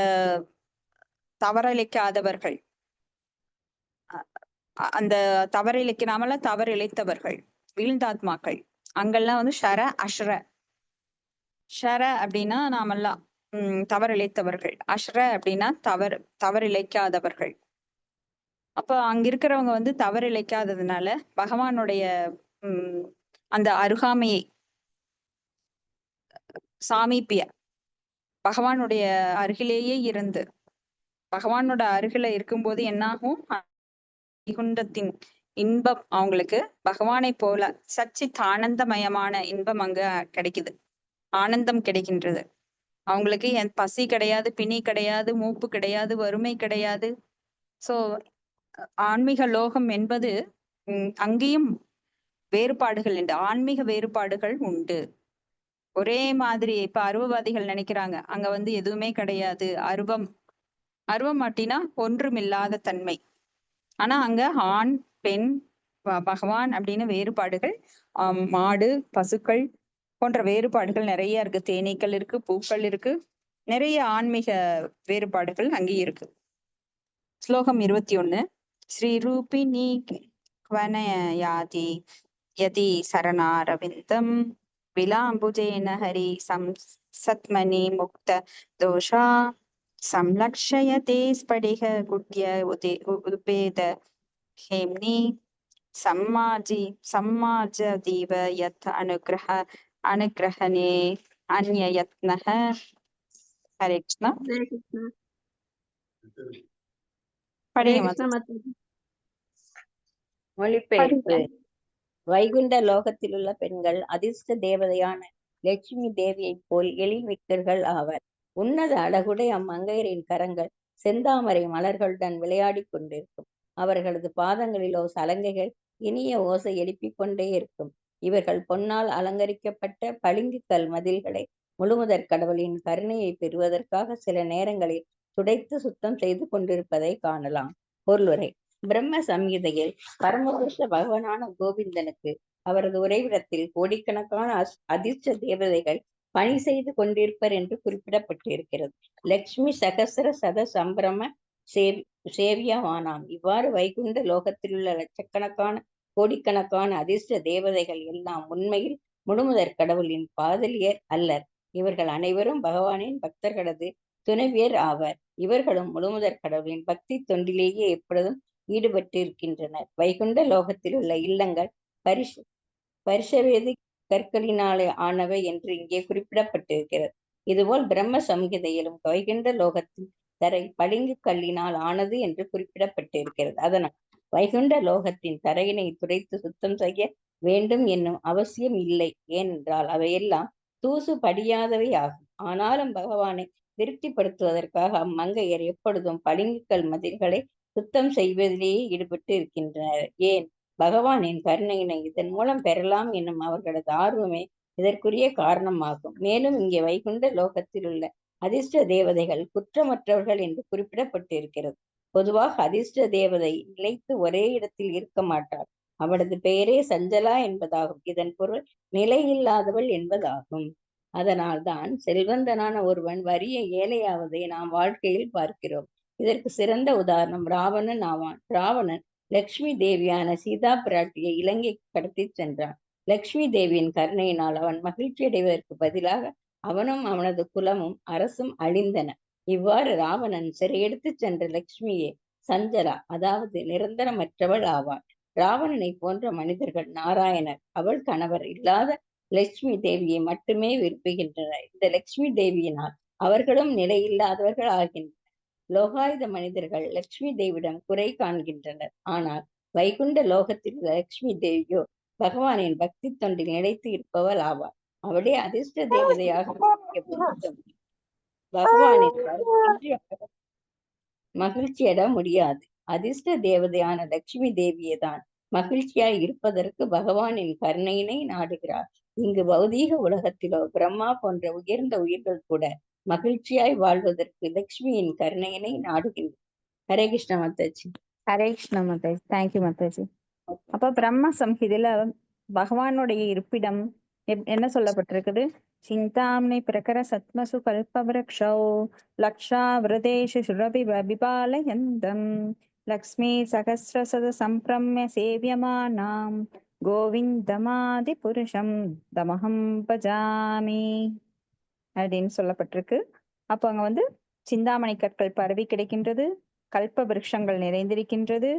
Speaker 2: தவறிழைக்காதவர்கள், அந்த நாமல தவறிழைத்தவர்கள், வீழ்ந்தாத்மாக்கள், அங்கெல்லாம் வந்து ஷர அப்படின்னா நாமெல்லாம் தவறிழைத்தவர்கள், அஷ்ர அப்படின்னா தவறிழைக்காதவர்கள். அப்ப அங்க இருக்கிறவங்க வந்து தவறிழைக்காததுனால பகவானுடைய அந்த அருகாமையை, சாமீபிய, பகவானுடைய அருகிலேயே இருந்து, பகவானோட அருகில இருக்கும்போது என்னாகும், வைகுண்டத்தின் இன்பம் அவங்களுக்கு பகவானை போல சச்சித் ஆனந்தமயமான இன்பம் அங்க கிடைக்குது, ஆனந்தம் கிடைக்கின்றது. அவங்களுக்கு பசி கிடையாது, பிணி கிடையாது, மூப்பு கிடையாது, வறுமை கிடையாது. சோ ஆன்மீக லோகம் என்பது அங்கேயும் வேறுபாடுகள் உண்டு, ஆன்மீக வேறுபாடுகள் உண்டு. ஒரே மாதிரி இப்ப அருவவாதிகள் நினைக்கிறாங்க அங்க வந்து எதுவுமே கிடையாது, அருவம் அப்படின்னா ஒன்றுமில்லாத தன்மை. ஆனா அங்க ஆண் பெண் பகவான் அப்படின்னு வேறுபாடுகள், மாடு பசுக்கள் போன்ற வேறுபாடுகள் நிறைய இருக்கு, தேனீக்கள் இருக்கு, பூக்கள் இருக்கு, நிறைய ஆன்மீக வேறுபாடுகள் அங்கே இருக்கு. ஸ்லோகம் 21. ஸ்ரீரூபிணி வனயாதி யதி சரணாரவிந்தம் விலாம்புஜேன ஹரி சத்மனி முக்த தோஷா संलक्षयते स्फटिक गुड्य उपेद हेम्नि सम्मार्जदीव यत् अनुग्रहणे अन्ययत्नः. हरे कृष्ण.
Speaker 1: மொழிபெயர்ப்பு. வைகுண்ட லோகத்தில் உள்ள பெண்கள் அதிர்ஷ்ட தேவதையான லட்சுமி தேவியைப் போல் எழில்மிக்கர்கள் ஆவர். உன்னத அழகுடைய அம்மங்கையரின் கரங்கள் செந்தாமரை மலர்களுடன் விளையாடி கொண்டிருக்கும். அவர்களது பாதங்களிலோ சலங்கைகள் இனிய ஓசை எழுப்பிக் கொண்டே இருக்கும். இவர்கள் பொன்னால் அலங்கரிக்கப்பட்ட பளிங்கு கல் மதில்களை முழுமுதற் கடவுளின் கருணையை பெறுவதற்காக சில நேரங்களில் துடைத்து சுத்தம் செய்து கொண்டிருப்பதை காணலாம். பொருளுரை. பிரம்ம சம்ஹிதையில் பரமபுருஷ பகவானான கோவிந்தனுக்கு அவரது உறைவிடத்தில் கோடிக்கணக்கான அதிர்ஷ்ட தேவதைகள் பணி செய்து கொண்டிருப்பர் என்று குறிப்பிடப்பட்டிருக்கிறது. லட்சுமி சகசர சத சம்பிரம சேவியமானாம். இவ்வாறு வைகுண்ட லோகத்தில் உள்ள லட்சக்கணக்கான கோடிக்கணக்கான அதிர்ஷ்ட தேவதைகள் எல்லாம் உண்மையில் முழுமுதற் கடவுளின் பாதலியர் அல்லர். இவர்கள் அனைவரும் பகவானின் பக்தர்களது துணைவியர் ஆவர். இவர்களும் முழுமுதற் கடவுளின் பக்தி தொண்டிலேயே எப்பொழுதும் ஈடுபட்டிருக்கின்றனர். வைகுண்ட லோகத்தில் உள்ள இல்லங்கள் பரிசவேதி கற்களினாலே ஆனவை என்று இங்கே குறிப்பிடப்பட்டிருக்கிறது. இதுபோல் பிரம்ம சம்ஹிதையிலும் வைகுண்ட லோகத்தின் தரை பளிங்கு கல்லினால் ஆனது என்று குறிப்பிடப்பட்டிருக்கிறது. அதனால் வைகுண்ட லோகத்தின் தரையினை துடைத்து சுத்தம் செய்ய வேண்டும் என்னும் அவசியம் இல்லை. ஏனென்றால் அவையெல்லாம் தூசு படியாதவை ஆகும். ஆனாலும் பகவானை திருப்திப்படுத்துவதற்காக அம்மங்கையர் எப்பொழுதும் பளிங்குக்கல் மதில்களை சுத்தம் செய்வதிலேயே ஈடுபட்டு இருக்கின்றனர். ஏன்? பகவானின் கருணையினை இதன் மூலம் பெறலாம் என்னும் அவர்களது ஆர்வமே இதற்குரிய காரணமாகும். மேலும் இங்கே வைகுண்ட லோகத்தில் உள்ள அதிர்ஷ்ட தேவதைகள் குற்றமற்றவர்கள் என்று குறிப்பிடப்பட்டிருக்கிறது. பொதுவாக அதிர்ஷ்ட தேவதை நிலைத்து ஒரே இடத்தில் இருக்க மாட்டாள். அவளது பெயரே சஞ்சலா என்பதாகும். இதன் பொருள் நிலையில்லாதவள் என்பதாகும். அதனால்தான் செல்வந்தனான ஒருவன் வறிய ஏழையாவதை நாம் வாழ்க்கையில் பார்க்கிறோம். இதற்கு சிறந்த உதாரணம் ராவணன் ஆவான். ராவணன் லட்சுமி தேவியான சீதா பிராட்டியை இலங்கைக்கு கடத்திச் சென்றான். லட்சுமி தேவியின் கருணையினால் அவன் மகிழ்ச்சி அடைவதற்கு பதிலாக அவனும் அவனது குலமும் அரசும் அழிந்தன. இவ்வாறு ராவணன் சிறையெடுத்து சென்ற லட்சுமியே சஞ்சலா, அதாவது நிரந்தரமற்றவள் ஆவாள். ராவணனை போன்ற மனிதர்கள் நாராயணர் அவள் கணவர் இல்லாத லட்சுமி தேவியை மட்டுமே விரும்புகின்றனர். இந்த லட்சுமி தேவியினால் அவர்களும் நிலையில்லாதவர்கள் ஆகின்றனர். லோகாயுத மனிதர்கள் லட்சுமி தேவியிடம் குறை காண்கின்றனர். ஆனால் வைகுண்ட லோகத்தில் லட்சுமி தேவியோ பகவானின் பக்தி தொண்டில் நிலைத்து இருப்பவள் ஆவார். அவளே அதிர்ஷ்ட தேவதையாக பகவானின் மகிழ்ச்சியட முடியாது. அதிர்ஷ்ட தேவதையான லட்சுமி தேவியேதான் மகிழ்ச்சியாய் இருப்பதற்கு பகவானின் கருணையினை நாடுகிறார். இங்கு பௌதீக உலகத்திலோ பிரம்மா போன்ற உயர்ந்த உயிர்கள் கூட மகிழ்ச்சியாய் வாழ்வதற்கு லட்சுமியின் கருணையினை நாடுகின்றன. ஹரே கிருஷ்ண மாதாஜி.
Speaker 2: ஹரே கிருஷ்ண மாதாஜி. தேங்க்யூ மாதாஜி. அப்ப பிரம்ம சம்ஹிதையில பகவானுடைய இருப்பிடம் என்ன சொல்லப்பட்டிருக்குது? சிந்தாம்னி பிரகர சத்மசு கல்பவ்ருக்ஷோ லக்ஷா விரதேஷு சுரபி விபாலயந்தம் லக்ஷ்மி சகஸ்ரசத சம்பிரம்ய சேவியமானாம் கோவிந்தமாதி புருஷம் தமஹம் பஜாமி அப்படின்னு சொல்லப்பட்டிருக்கு. அப்ப அங்க வந்து சிந்தாமணி கற்கள் பரவி கிடைக்கின்றது, கல்ப விருட்சங்கள் நிறைந்திருக்கின்றது,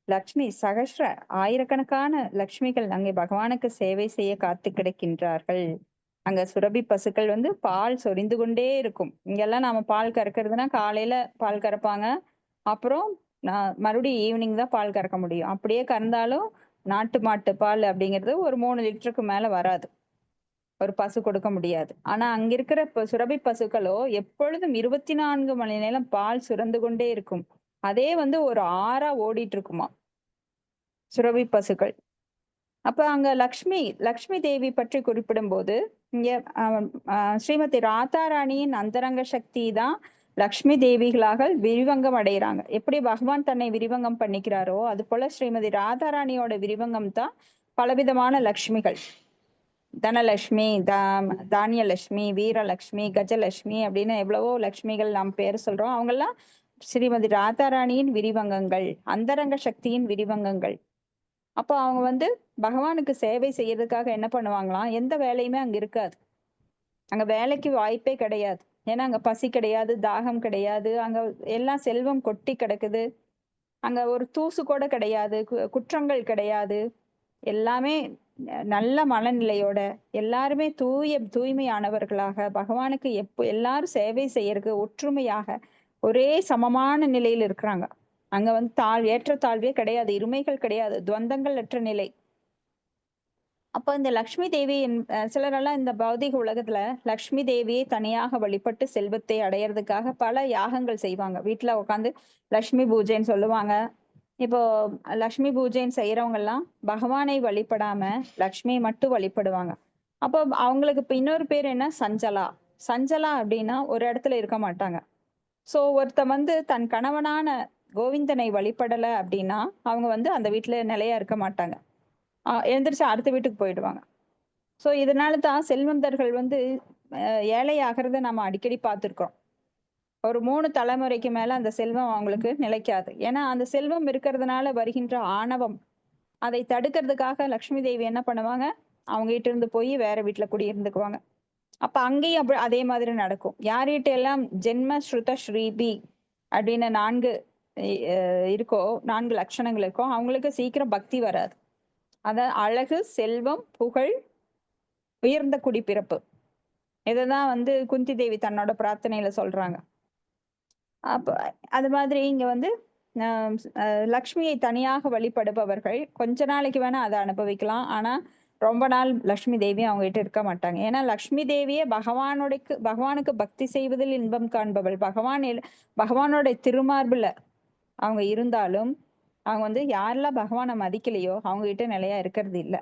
Speaker 2: லக்ஷ்மி சகஸ்ர ஆயிரக்கணக்கான லக்ஷ்மிகள் அங்கே பகவானுக்கு சேவை செய்ய காத்து கிடக்கின்றார்கள். அங்க சுரபி பசுக்கள் வந்து பால் சொரிந்து கொண்டே இருக்கும். இங்கெல்லாம் நாம பால் கறக்கிறதுனா காலையில பால் கறப்பாங்க, அப்புறம் மறுபடியும் ஈவினிங் தான் பால் கறக்க முடியும். அப்படியே கறந்தாலும் நாட்டு மாட்டு பால் அப்படிங்கிறது ஒரு 3 லிட்டருக்கு மேல வராது, ஒரு பசு கொடுக்க முடியாது. ஆனா அங்க இருக்கிற சுரபி பசுக்களோ எப்பொழுதும் 24 மணி நேரம் பால் சுரந்து கொண்டே இருக்கும். அதே வந்து ஒரு ஆறா ஓடிட்டு இருக்குமா சுரபி பசுக்கள். அப்ப அங்க லக்ஷ்மி தேவி பற்றி குறிப்பிடும் போது இங்க ஸ்ரீமதி ராதாராணியின் அந்தரங்க சக்தி தான் லக்ஷ்மி தேவிகளாக விரிவங்கம் அடைகிறாங்க. எப்படி பகவான் தன்னை விரிவங்கம் பண்ணிக்கிறாரோ அது போல ஸ்ரீமதி ராதாராணியோட விரிவங்கம் தான் பலவிதமான லக்ஷ்மிகள். தனலட்சுமி, தானியலட்சுமி, வீரலட்சுமி, கஜலட்சுமி அப்படின்னு எவ்வளவோ லட்சுமிகள் நாம் பேர் சொல்றோம். அவங்கெல்லாம் ஸ்ரீமதி ராதாராணியின் விரிவங்கங்கள், அந்தரங்க சக்தியின் விரிவங்கங்கள். அப்போ அவங்க வந்து பகவானுக்கு சேவை செய்யறதுக்காக என்ன பண்ணுவாங்களாம், எந்த வேலையுமே அங்க இருக்காது. அங்க வேலைக்கு வாய்ப்பே கிடையாது. ஏன்னா அங்க பசி கிடையாது, தாகம் கிடையாது, அங்க எல்லாம் செல்வம் கொட்டி கிடக்குது, அங்க ஒரு தூசு கூட கிடையாது, குற்றங்கள் கிடையாது, எல்லாமே நல்ல மனநிலையோட எல்லாருமே தூய்மையானவர்களாக பகவானுக்கு எல்லாரும் சேவை செய்யறதுக்கு ஒற்றுமையாக ஒரே சமமான நிலையில் இருக்கிறாங்க. அங்க வந்து ஏற்றத்தாழ்வே கிடையாது, இருமைகள் கிடையாது, துவந்தங்கள் அற்ற நிலை. அப்ப இந்த லக்ஷ்மி தேவி சிலரெல்லாம் இந்த பௌதிக உலகத்துல லக்ஷ்மி தேவியை தனியாக வழிபட்டு செல்வத்தை அடையறதுக்காக பல யாகங்கள் செய்வாங்க. வீட்டுல உட்காந்து லக்ஷ்மி பூஜைன்னு சொல்லுவாங்க. இப்போ லக்ஷ்மி பூஜைன்னு செய்யறவங்க எல்லாம் பகவானை வழிபடாம லக்ஷ்மியை மட்டும் வழிபடுவாங்க. அப்போ அவங்களுக்கு இப்ப இன்னொரு பேர் என்ன, சஞ்சலா அப்படின்னா ஒரு இடத்துல இருக்க மாட்டாங்க. சோ ஒருத்த வந்து தன் கணவனான கோவிந்தனை வழிபடல அப்படின்னா அவங்க வந்து அந்த வீட்டுல நிலையா இருக்க மாட்டாங்க, எழுந்திரிச்சு அடுத்த வீட்டுக்கு போயிடுவாங்க. சோ இதனால தான் செல்வந்தர்கள் வந்து ஏழை ஆகிறத நம்ம அடிக்கடி பார்த்திருக்கோம். ஒரு 3 தலைமுறைக்கு மேல அந்த செல்வம் அவங்களுக்கு நிலைக்காது. ஏன்னா அந்த செல்வம் இருக்கிறதுனால வருகின்ற ஆணவம், அதை தடுக்கிறதுக்காக லக்ஷ்மி தேவி என்ன பண்ணுவாங்க, அவங்க கிட்ட இருந்து போய் வேற வீட்டுல குடியிருந்துக்குவாங்க. அப்ப அங்கேயும் அதே மாதிரி நடக்கும். யார்கிட்ட எல்லாம் ஜென்ம ஸ்ருத ஸ்ரீபி அப்படின்னு 4 இருக்கோ, 4 லட்சணங்கள் இருக்கோ, அவங்களுக்கு சீக்கிரம் பக்தி வராது. அதாவது அழகு, செல்வம், புகழ், உயர்ந்த குடிப்பிறப்பு, இததான் வந்து குந்தி தேவி தன்னோட பிரார்த்தனையில சொல்றாங்க. அப்ப அது மாதிரி இங்க வந்து லக்ஷ்மியை தனியாக வழிபடுபவர்கள் கொஞ்ச நாளைக்கு வேணா அதை அனுபவிக்கலாம். ஆனா ரொம்ப நாள் லக்ஷ்மி தேவி அவங்க கிட்ட இருக்க மாட்டாங்க. ஏன்னா லக்ஷ்மி தேவியே பகவானுக்கு பக்தி செய்வதில் இன்பம் காண்பவள். பகவானோட திருமார்புல அவங்க இருந்தாலும் அவங்க வந்து யாரெல்லாம் பகவானை மதிக்கலையோ அவங்க கிட்ட நிலையா இருக்கிறது இல்லை.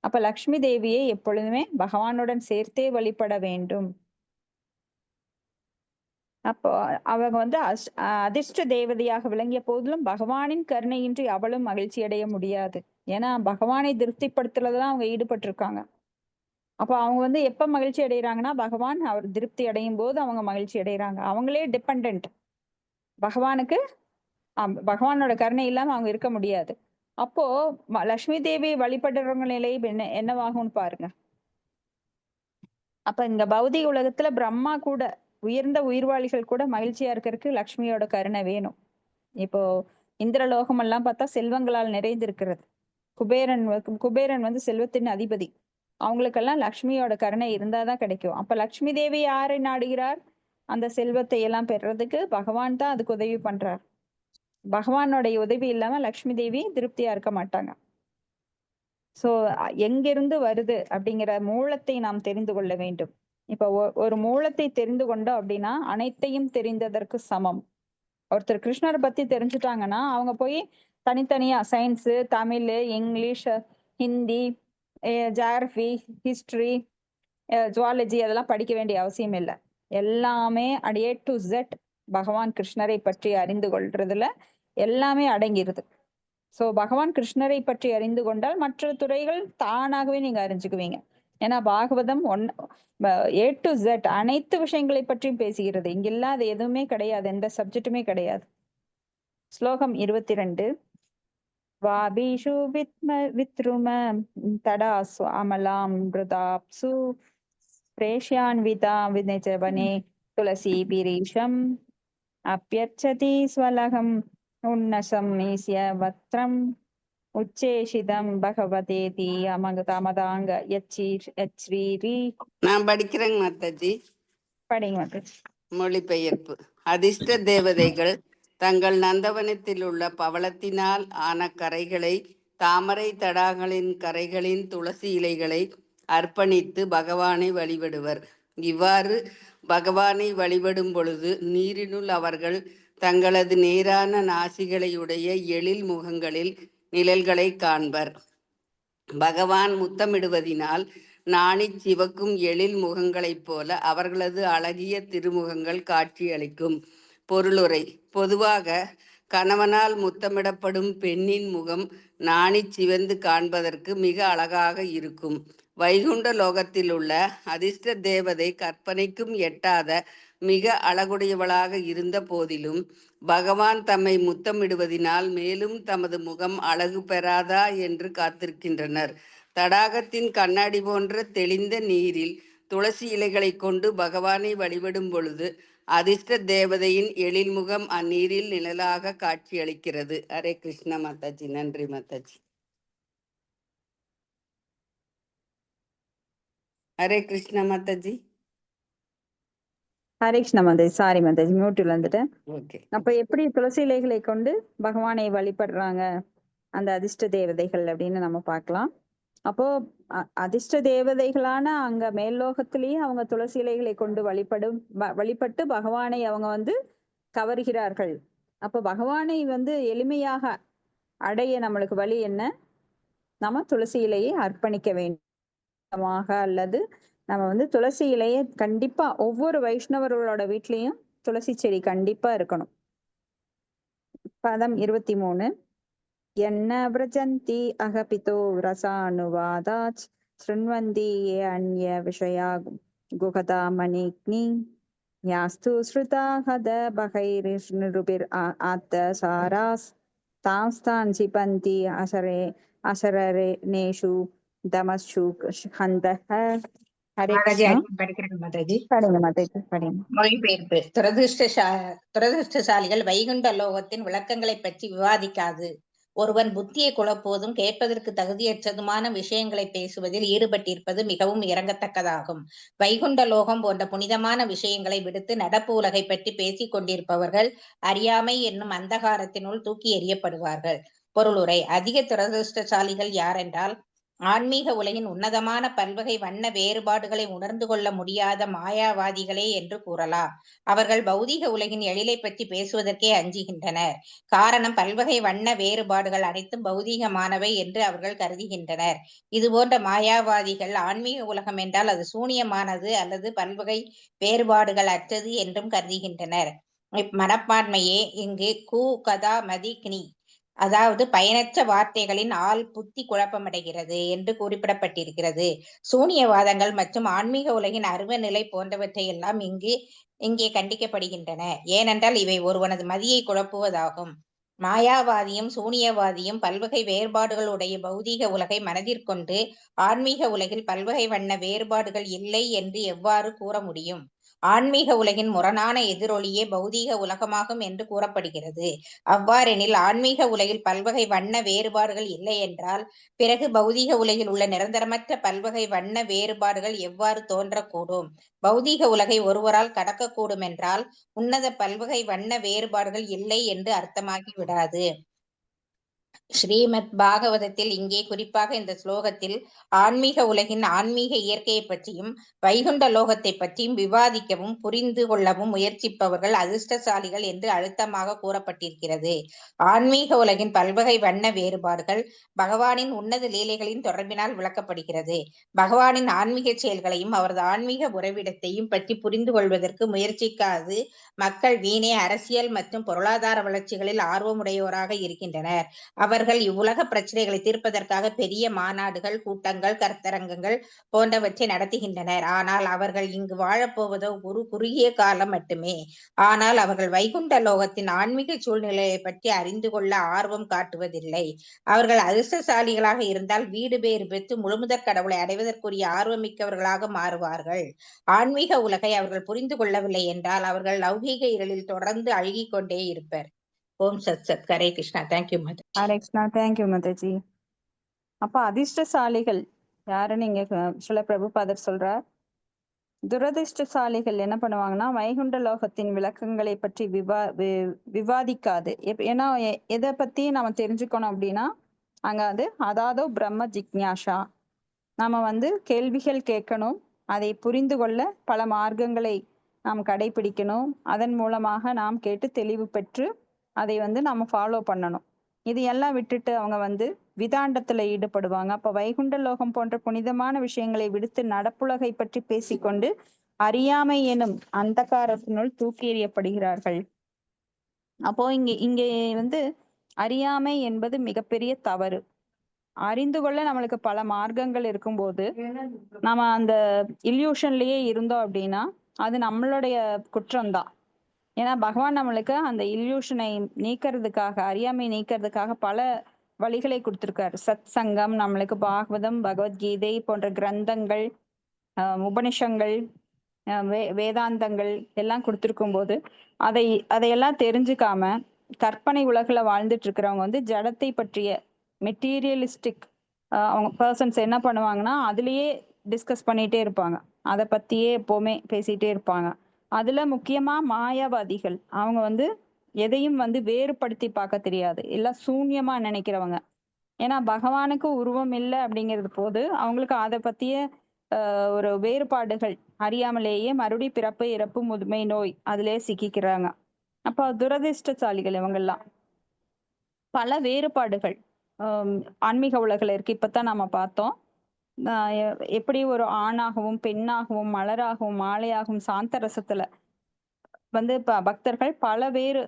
Speaker 2: அப்ப லக்ஷ்மி தேவியை எப்பொழுதுமே பகவானுடன் சேர்த்தே வழிபட வேண்டும். அப்போ அவங்க வந்து அதிர்ஷ்ட தேவதையாக விளங்கிய போதிலும் பகவானின் கருணையின்றி அவளும் மகிழ்ச்சி அடைய முடியாது. ஏன்னா பகவானை திருப்திப்படுத்துறதுதான் அவங்க ஈடுபட்டு இருக்காங்க. அப்போ அவங்க வந்து எப்ப மகிழ்ச்சி அடைகிறாங்கன்னா பகவான் அவர் திருப்தி அடையும் போது அவங்க மகிழ்ச்சி அடைகிறாங்க. அவங்களே டிபெண்ட், பகவானுக்கு பகவானோட கருணை இல்லாம அவங்க இருக்க முடியாது. அப்போ லக்ஷ்மி தேவி வழிபடுறவங்க நிலை என்னவாகும்னு பாருங்க. அப்ப இந்த பௌதிக உலகத்துல பிரம்மா கூட உயர்ந்த உயிர்வாளிகள் கூட மகிழ்ச்சியா இருக்கிறதுக்கு லக்ஷ்மியோட கருணை வேணும். இப்போ இந்திரலோகம் எல்லாம் பார்த்தா செல்வங்களால் நிறைந்திருக்கிறது. குபேரன் வந்து செல்வத்தின் அதிபதி. அவங்களுக்கெல்லாம் லக்ஷ்மியோட கருணை இருந்தாதான் கிடைக்கும். அப்ப லக்ஷ்மி தேவி யாரை நாடுகிறார், அந்த செல்வத்தை எல்லாம் பெறுறதுக்கு பகவான் தான் அதுக்கு உதவி பண்றார். பகவானுடைய உதவி இல்லாம லக்ஷ்மி தேவி திருப்தியா இருக்க மாட்டாங்க. சோ எங்கிருந்து வருது அப்படிங்கிற மூலத்தை நாம் தெரிந்து கொள்ள வேண்டும். இப்ப ஒரு மூலத்தை தெரிந்து கொண்டோம் அப்படின்னா அனைத்தையும் தெரிந்ததற்கு சமம். ஒருத்தர் கிருஷ்ணரை பத்தி தெரிஞ்சுட்டாங்கன்னா அவங்க போய் தனித்தனியா science, Tamil, English, Hindi, geography, history, zoology அதெல்லாம் படிக்க வேண்டிய அவசியம் இல்லை. எல்லாமே A to Z பகவான் கிருஷ்ணரை பற்றி அறிந்து கொள்றதுல எல்லாமே அடங்கிருது. சோ பகவான் கிருஷ்ணரை பற்றி அறிந்து கொண்டால் மற்ற துறைகள் தானாகவே நீங்க அறிஞ்சுக்குவீங்க. ஏன்னா பாகவதம் A to Z அனைத்து விஷயங்களை பற்றியும் பேசுகிறது. இங்க இல்லாத எதுவுமே கிடையாது, எந்த சப்ஜெக்ட்டுமே கிடையாது. ஸ்லோகம் 22. வாபீஷு வித்ரும தடாசு அமலாம் மிருதாப்சு பிரேஷ்யான்விதா வினஜவனே துளசி பீரீஷம் அப்யர்ச்சதி ஸ்வலகம் உன்னசம் மீஸ்ய வத்ரம் உச்சேஷிதம் பகவதேதி அமதாங்க யச்சீரி.
Speaker 5: நான் படிக்கிறேங்க மாதாஜி.
Speaker 2: படிங்க மாதாஜி.
Speaker 5: மொழிபெயர்ப்பு. அதிர்ஷ்ட தேவதைகள் தங்கள் நந்தவனத்தில் உள்ள பவளத்தினால் ஆன கரைகளை, தாமரை தடாகளின் கரைகளின் துளசி இலைகளை அர்ப்பணித்து பகவானை வழிபடுவர். இவ்வாறு பகவானை வழிபடும் பொழுது நீரினுள் அவர்கள் தங்களது நேரான நாசிகளையுடைய எழில் முகங்களில் நிழல்களை காண்பர். பகவான் முத்தமிடுவதினால் நாணிச் சிவக்கும் எழில் முகங்களைப் போல அவர்களது அழகிய திருமுகங்கள் காட்சியளிக்கும். பொருளுரை. பொதுவாக கணவனால் முத்தமிடப்படும் பெண்ணின் முகம் நாணிச் சிவந்து காண்பதற்கு மிக அழகாக இருக்கும். வைகுண்ட லோகத்தில் உள்ள அதிர்ஷ்ட தேவதை கற்பனைக்கும் எட்டாத மிக அழகுடையவளாக இருந்த போதிலும் பகவான் தம்மை முத்தமிடுவதினால் மேலும் தமது முகம் அழகு பெறாதா என்று காத்திருக்கின்றனர். தடாகத்தின் கண்ணாடி போன்ற தெளிந்த நீரில் துளசி இலைகளை கொண்டு பகவானை வழிபடும் பொழுது அதிர்ஷ்ட தேவதையின் எழில்முகம் அந்நீரில் நிழலாக காட்சியளிக்கிறது. ஹரே கிருஷ்ண மாதாஜி. நன்றி மாதாஜி. ஹரே கிருஷ்ண மாதாஜி.
Speaker 2: ஹரே கிருஷ்ண மாதாஜி. சாரி மாதாஜி, மியூட்டில் வந்துட்டேன்.
Speaker 5: ஓகே.
Speaker 2: அப்ப எப்படி துளசி இலைகளை கொண்டு பகவானை வழிபடுறாங்க அந்த அதிர்ஷ்ட தேவதைகள் அப்படின்னு நம்ம பார்க்கலாம். அப்போ அதிர்ஷ்ட தேவதைகளான அங்க மேல்லோகத்திலேயே அவங்க துளசி இலைகளை கொண்டு வழிபட்டு பகவானை அவங்க கவர்கிறார்கள். அப்ப பகவானை எளிமையாக அடைய நம்மளுக்கு வழி என்ன? நம்ம துளசி இலையை அர்ப்பணிக்க வேண்டுமாக, அல்லது நம்ம துளசி இலையை கண்டிப்பா ஒவ்வொரு வைஷ்ணவர்களோட வீட்லயும் துளசி செடி கண்டிப்பா இருக்கணும். பதம் 23. என்ன விரஜந்தி அகபிதோ ரசானுவாதாச் ஸ்ருண்வந்தி ஏ அன்ய விஷயா குகதா மணிக்னி யாஸ்து ஸ்ருதா ஹத பகைரிஷ்ணுருபிர் ஆத்த சாராஸ் தாம்ஸ்தான் ஜிபந்தி அசரேஷு தமஸ்சு ஹந்தஹ. ஹரே கிருஷ்ணா.
Speaker 1: படிக்கிறேன் மாதாஜி.
Speaker 2: படிங்க மாதாஜி, படிங்க.
Speaker 1: மொழிபெயர்ப்பு. துரதிருஷ்டசாலிகள் வைகுண்ட லோகத்தின் விளக்கங்களை பற்றி விவாதிக்காது ஒருவன் புத்தியை குழப்புவதும் கேட்பதற்கு தகுதியற்றதுமான விஷயங்களை பேசுவதில் ஈடுபட்டிருப்பது மிகவும் இறங்கத்தக்கதாகும். வைகுண்ட லோகம் போன்ற புனிதமான விஷயங்களை விடுத்து நடப்பு உலகை பற்றி பேசிக் கொண்டிருப்பவர்கள் அறியாமை என்னும் அந்தகாரத்தினுள் தூக்கி எறியப்படுவார்கள். பொருளுரை. அதிக துரதிருஷ்டசாலிகள் யாரென்றால் ஆன்மீக உலகின் உன்னதமான பல்வகை வண்ண வேறுபாடுகளை உணர்ந்து கொள்ள முடியாத மாயாவாதிகளே என்று கூறலாம். அவர்கள் பௌதீக உலகின் எழிலை பற்றி பேசுவதற்கே அஞ்சுகின்றனர். காரணம், பல்வகை வண்ண வேறுபாடுகள் அனைத்தும் பௌதீகமானவை என்று அவர்கள் கருதுகின்றனர். இதுபோன்ற மாயாவாதிகள் ஆன்மீக உலகம் என்றால் அது சூனியமானது அல்லது பல்வகை வேறுபாடுகள் அற்றது என்றும் கருதுகின்றனர். மனப்பான்மையே இங்கு கதா மதி கிணி, அதாவது பயனற்ற வார்த்தைகளின் ஆள் புத்தி குழப்பமடைகிறது என்று குறிப்பிடப்பட்டிருக்கிறது. சூனியவாதங்கள் மற்றும் ஆன்மீக உலகின் அருவ நிலை போன்றவற்றை எல்லாம் இங்கே கண்டிக்கப்படுகின்றன. ஏனென்றால் இவை ஒருவனது மதியை குழப்புவதாகும். மாயாவாதியும் சூனியவாதியும் பல்வகை வேறுபாடுகளுடைய பௌதீக உலகை மனதிற்கொண்டு ஆன்மீக உலகில் பல்வகை வண்ண வேறுபாடுகள் இல்லை என்று எவ்வாறு கூற முடியும்? ஆன்மீக உலகின் முரணான எதிரொலியே பௌதீக உலகமாகும் என்று கூறப்படுகிறது. அவ்வாறெனில் ஆன்மீக உலகில் பல்வகை வண்ண வேறுபாடுகள் இல்லை என்றால் பிறகு பௌதீக உலகில் உள்ள நிரந்தரமற்ற பல்வகை வண்ண வேறுபாடுகள் எவ்வாறு தோன்றக்கூடும்? பௌதீக உலகை ஒருவரால் கடக்கக்கூடும் என்றால் உன்னத பல்வகை வண்ண வேறுபாடுகள் இல்லை என்று அர்த்தமாகி விடாது.
Speaker 6: ஸ்ரீமத் பாகவதத்தில் இங்கே குறிப்பாக இந்த ஸ்லோகத்தில் ஆன்மீக உலகின் ஆன்மீக இயற்கையை பற்றியும் வைகுண்ட லோகத்தை பற்றியும் விவாதிக்கவும் புரிந்து கொள்ளவும் முயற்சிப்பவர்கள் அதிர்ஷ்டசாலிகள் என்று அழுத்தமாக கூறப்பட்டிருக்கிறது. ஆன்மீக உலகின் பல்வகை வண்ண வேறுபாடுகள் பகவானின் உன்னத லீலைகளின் தொடர்பினால் விளக்கப்படுகிறது. பகவானின் ஆன்மீக செயல்களையும் அவரது ஆன்மீக உறைவிடத்தையும் பற்றி புரிந்து கொள்வதற்கு முயற்சிக்காது மக்கள் வீணே அரசியல் மற்றும் பொருளாதார வளர்ச்சிகளில் ஆர்வமுடையோராக இருக்கின்றனர். அவர்கள் இவ்வுலக பிரச்சனைகளை தீர்ப்பதற்காக பெரிய மாநாடுகள், கூட்டங்கள், கருத்தரங்கங்கள் போன்றவற்றை நடத்துகின்றனர். ஆனால் அவர்கள் இங்கு வாழப்போவதோ ஒரு குறுகிய காலம் மட்டுமே. ஆனால் அவர்கள் வைகுண்ட லோகத்தின் ஆன்மீக சூழ்நிலையை பற்றி அறிந்து கொள்ள ஆர்வம் காட்டுவதில்லை. அவர்கள் அதிர்ஷ்டசாலிகளாக இருந்தால் வீடு பேறு பெற்று முழுமுதற் கடவுளை அடைவதற்குரிய ஆர்வமிக்கவர்களாக மாறுவார்கள். ஆன்மீக உலகை அவர்கள் புரிந்து கொள்ளவில்லை என்றால் அவர்கள் லௌகீக இருளில் தொடர்ந்து அழுகிக் கொண்டே இருப்பர். ஓம் சத் சத். Hare Krishna. Thank you mother.
Speaker 2: Hare Krishna. Thank you Mataji. அப்ப அதிர்ஷ்டசாலிகள் யாருன்னு இங்க சில பிரபுபாதர் சொல்றார். துரதிர்ஷ்டசாலிகள் என்ன பண்ணுவாங்கன்னா வைகுண்ட லோகத்தின் விளக்கங்களை பற்றி விவாதிக்காது. ஏன்னா எதை பத்தி நம்ம தெரிஞ்சுக்கணும் அப்படின்னா அங்க அதாதோ பிரம்ம ஜிக்ஞாசா, நாம கேள்விகள் கேட்கணும், அதை புரிந்து கொள்ள பல மார்க்கங்களை நாம் கடைபிடிக்கணும், அதன் மூலமாக நாம் கேட்டு தெளிவு பெற்று அதை நம்ம ஃபாலோ பண்ணணும். இது எல்லாம் விட்டுட்டு அவங்க விதாண்டத்துல ஈடுபடுவாங்க. அப்ப வைகுண்ட லோகம் போன்ற புனிதமான விஷயங்களை விடுத்து நடப்புலகை பற்றி பேசிக்கொண்டு அறியாமை எனும் அந்தகாரத்தினுள் தூக்கி எறியப்படுகிறார்கள். அப்போ இங்கே அறியாமை என்பது மிகப்பெரிய தவறு. அறிந்து கொள்ள நம்மளுக்கு பல மார்க்கங்கள் இருக்கும்போது நம்ம அந்த இல்யூஷன்லயே இருந்தோம் அப்படின்னா அது நம்மளுடைய குற்றம்தான். ஏன்னா பகவான் நம்மளுக்கு அந்த இல்யூஷனை நீக்கிறதுக்காக, அறியாமை நீக்கிறதுக்காக பல வழிகளை கொடுத்திருக்காரு. சத் சங்கம், நம்மளுக்கு பாகவதம், பகவத்கீதை போன்ற கிரந்தங்கள், உபனிஷங்கள், வேதாந்தங்கள் எல்லாம் கொடுத்திருக்கும் போது அதையெல்லாம் தெரிஞ்சுக்காம கற்பனை உலகில வாழ்ந்துட்டு இருக்கிறவங்க ஜடத்தை பற்றிய மெட்டீரியலிஸ்டிக் அவங்க பர்சன்ஸ் என்ன பண்ணுவாங்கன்னா அதுலயே டிஸ்கஸ் பண்ணிட்டே இருப்பாங்க, அதை பத்தியே எப்பவுமே பேசிட்டே இருப்பாங்க. அதுல முக்கியமா மாயாவாதிகள், அவங்க எதையும் வேறுபடுத்தி பார்க்க தெரியாது, எல்லாம் சூன்யமா நினைக்கிறவங்க. ஏன்னா பகவானுக்கு உருவம் இல்லை அப்படிங்கிறது போது அவங்களுக்கு அதை பத்திய ஒரு வேறுபாடுகள் அறியாமலேயே மறுபடி பிறப்பு, இறப்பு, முதுமை, நோய் அதிலே சிக்கிக்கிறாங்க. அப்ப துரதிர்ஷ்டசாலிகள் இவங்கெல்லாம். பல வேறுபாடுகள் ஆன்மீக உலகில் இருக்கு. இப்பதான் நம்ம பார்த்தோம் எப்படி ஒரு ஆணாகவும் பெண்ணாகவும் மலராகவும் மாலையாகவும் சாந்த ரசத்துல பக்தர்கள் பல வேறு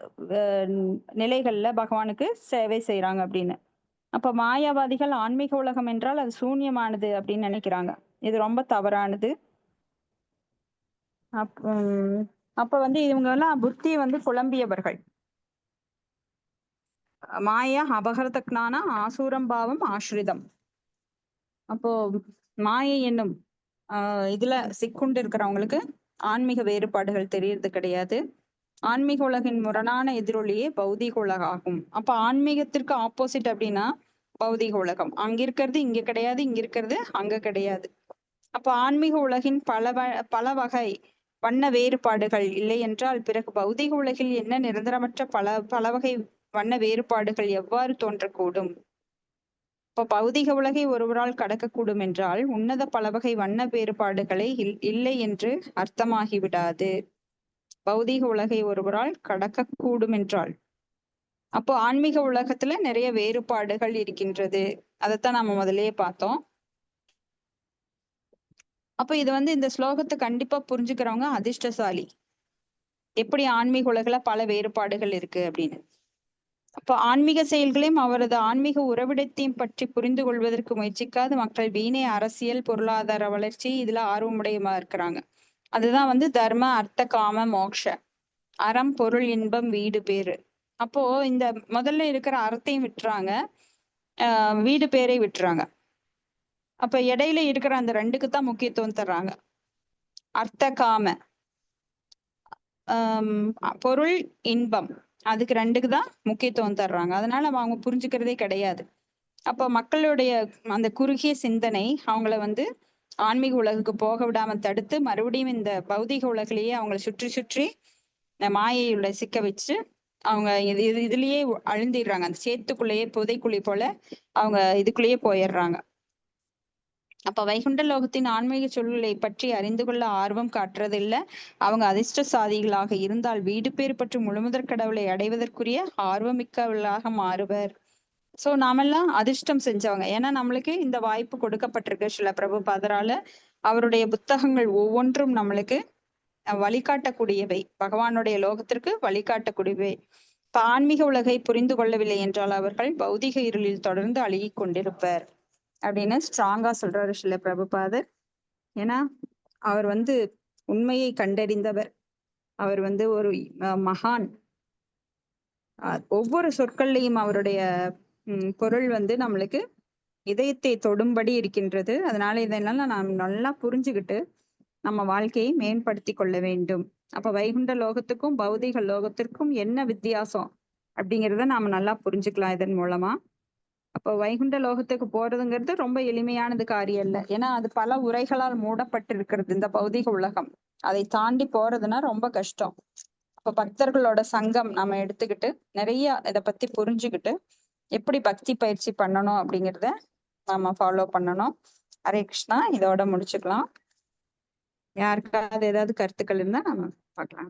Speaker 2: நிலைகள்ல பகவானுக்கு சேவை செய்யறாங்க அப்படின்னு. அப்ப மாயாவாதிகள் ஆன்மீக உலகம் என்றால் அது சூன்யமானது அப்படின்னு நினைக்கிறாங்க. இது ரொம்ப தவறானது. அப்ப இவங்க எல்லாம் புத்தி குழம்பியவர்கள். மாயா அபகரதக்னான ஆசூரம்பாவம் ஆஸ்ரிதம். அப்போ மாயை என்னும் இதுல சிக்குண்டு இருக்கிறவங்களுக்கு ஆன்மீக வேறுபாடுகள் தெரியறது கிடையாது. ஆன்மீக உலகின் முரணான எதிரொலியே பௌதிக உலகம் ஆகும். அப்ப ஆன்மீகத்திற்கு ஆப்போசிட் அப்படின்னா பௌதிக உலகம். அங்க இருக்கிறது இங்க கிடையாது, இங்க இருக்கிறது அங்க கிடையாது. அப்ப ஆன்மீக உலகின் பல வகை வண்ண வேறுபாடுகள் இல்லை என்றால் பிறகு பௌதிக உலகில் என்ன நிரந்தரமற்ற பல வகை வண்ண வேறுபாடுகள் எவ்வாறு தோன்றக்கூடும்? இப்ப பௌதிக உலகை ஒருவரால் கடக்கக்கூடும் என்றால் உன்னத பலவகை வண்ண வேறுபாடுகளை இல்லை என்று அர்த்தமாகிவிடாது. பௌதிக உலகை ஒருவரால் கடக்கக்கூடும் என்றால் அப்போ ஆன்மீக உலகத்துல நிறைய வேறுபாடுகள் இருக்கின்றது. அதைத்தான் நம்ம முதல்லயே பார்த்தோம். அப்ப இது இந்த ஸ்லோகத்தை கண்டிப்பா புரிஞ்சுக்கிறவங்க அதிர்ஷ்டசாலி. எப்படி ஆன்மீக உலகில பல வேறுபாடுகள் இருக்கு அப்படின்னு. அப்போ ஆன்மீக செயல்களையும் அவரது ஆன்மீக உறவிடத்தையும் பற்றி புரிந்து கொள்வதற்கு முயற்சிக்காத மக்கள் வீணே அரசியல், பொருளாதார வளர்ச்சி இதுல ஆர்வமுடையமா இருக்கிறாங்க. அதுதான் தர்ம, அர்த்த, காம, மோக்ஷ, அறம், பொருள், இன்பம், வீடு, பேரு. அப்போ இந்த முதல்ல இருக்கிற அறத்தையும் விட்டுறாங்க, வீடு பேரை விட்டுறாங்க. அப்ப இடையில இருக்கிற அந்த ரெண்டுக்கு தான் முக்கியத்துவம் தர்றாங்க. அர்த்த காம பொருள், இன்பம், அதுக்கு ரெண்டுக்கு தான் முக்கியத்துவம் தர்றாங்க. அதனால அவங்க புரிஞ்சுக்கிறதே கிடையாது. அப்ப மக்களுடைய அந்த குறுகிய சிந்தனை அவங்கள ஆன்மீக உலகுக்கு போக விடாம தடுத்து மறுபடியும் இந்த பௌதிக உலகிலேயே அவங்களை சுற்றி சுற்றி இந்த மாயையுள்ள சிக்க வச்சு அவங்க இதுலயே அழுந்திடுறாங்க. அந்த சேத்துக்குள்ளேயே புதைக்குழி போல அவங்க இதுக்குள்ளேயே போயிடுறாங்க. அப்ப வைகுண்ட லோகத்தின் ஆன்மீக சூழலை பற்றி அறிந்து கொள்ள ஆர்வம் காட்டுறதில்ல. அவங்க அதிர்ஷ்டசாலிகளாக இருந்தால் வீடு பேர் பற்றி முழுமுதற் கடவுளை அடைவதற்குரிய ஆர்வமிக்கவர்களாக மாறுவர். சோ நாமெல்லாம் அதிர்ஷ்டம் செஞ்சவங்க. ஏன்னா நம்மளுக்கு இந்த வாய்ப்பு கொடுக்கப்பட்டிருக்கு சில பிரபுபாதரால. அவருடைய புத்தகங்கள் ஒவ்வொன்றும் நம்மளுக்கு வழிகாட்டக்கூடியவை, பகவானுடைய லோகத்திற்கு வழிகாட்டக்கூடியவை. இப்ப ஆன்மீக உலகை புரிந்து கொள்ளவில்லை என்றால் அவர்கள் பௌதிக இருளில் தொடர்ந்து அழுகிக் கொண்டிருப்பர் அப்படின்னு ஸ்ட்ராங்கா சொல்றாரு சில பிரபுபாதர். ஏன்னா அவர் உண்மையை கண்டறிந்தவர். அவர் ஒரு மகான். ஒவ்வொரு சொற்கள்லையும் அவருடைய பொருள் நம்மளுக்கு இதயத்தை தொடும்படி இருக்கின்றது. அதனால இதெல்லாம் நாம் நல்லா புரிஞ்சுக்கிட்டு நம்ம வாழ்க்கையை மேம்படுத்தி கொள்ள வேண்டும். அப்ப வைகுண்ட லோகத்துக்கும் பௌதிக லோகத்திற்கும் என்ன வித்தியாசம் அப்படிங்கிறத நாம நல்லா புரிஞ்சுக்கலாம் இதன் மூலமா. அப்போ வைகுண்ட லோகத்துக்கு போறதுங்கிறது ரொம்ப எளிமையானது காரியம் இல்லை. ஏன்னா அது பல உரைகளால் மூடப்பட்டு இருக்கிறது இந்த பௌதிக உலகம். அதை தாண்டி போறதுன்னா ரொம்ப கஷ்டம். அப்ப பக்தர்களோட சங்கம் நம்ம எடுத்துக்கிட்டு நிறைய இதை பத்தி புரிஞ்சுக்கிட்டு எப்படி பக்தி பயிற்சி பண்ணணும் அப்படிங்கிறத நாம ஃபாலோ பண்ணணும். ஹரே கிருஷ்ணா. இதோட முடிச்சுக்கலாம். யாருக்காவது ஏதாவது கருத்துக்கள் இருந்தா நம்ம பார்க்கலாம்.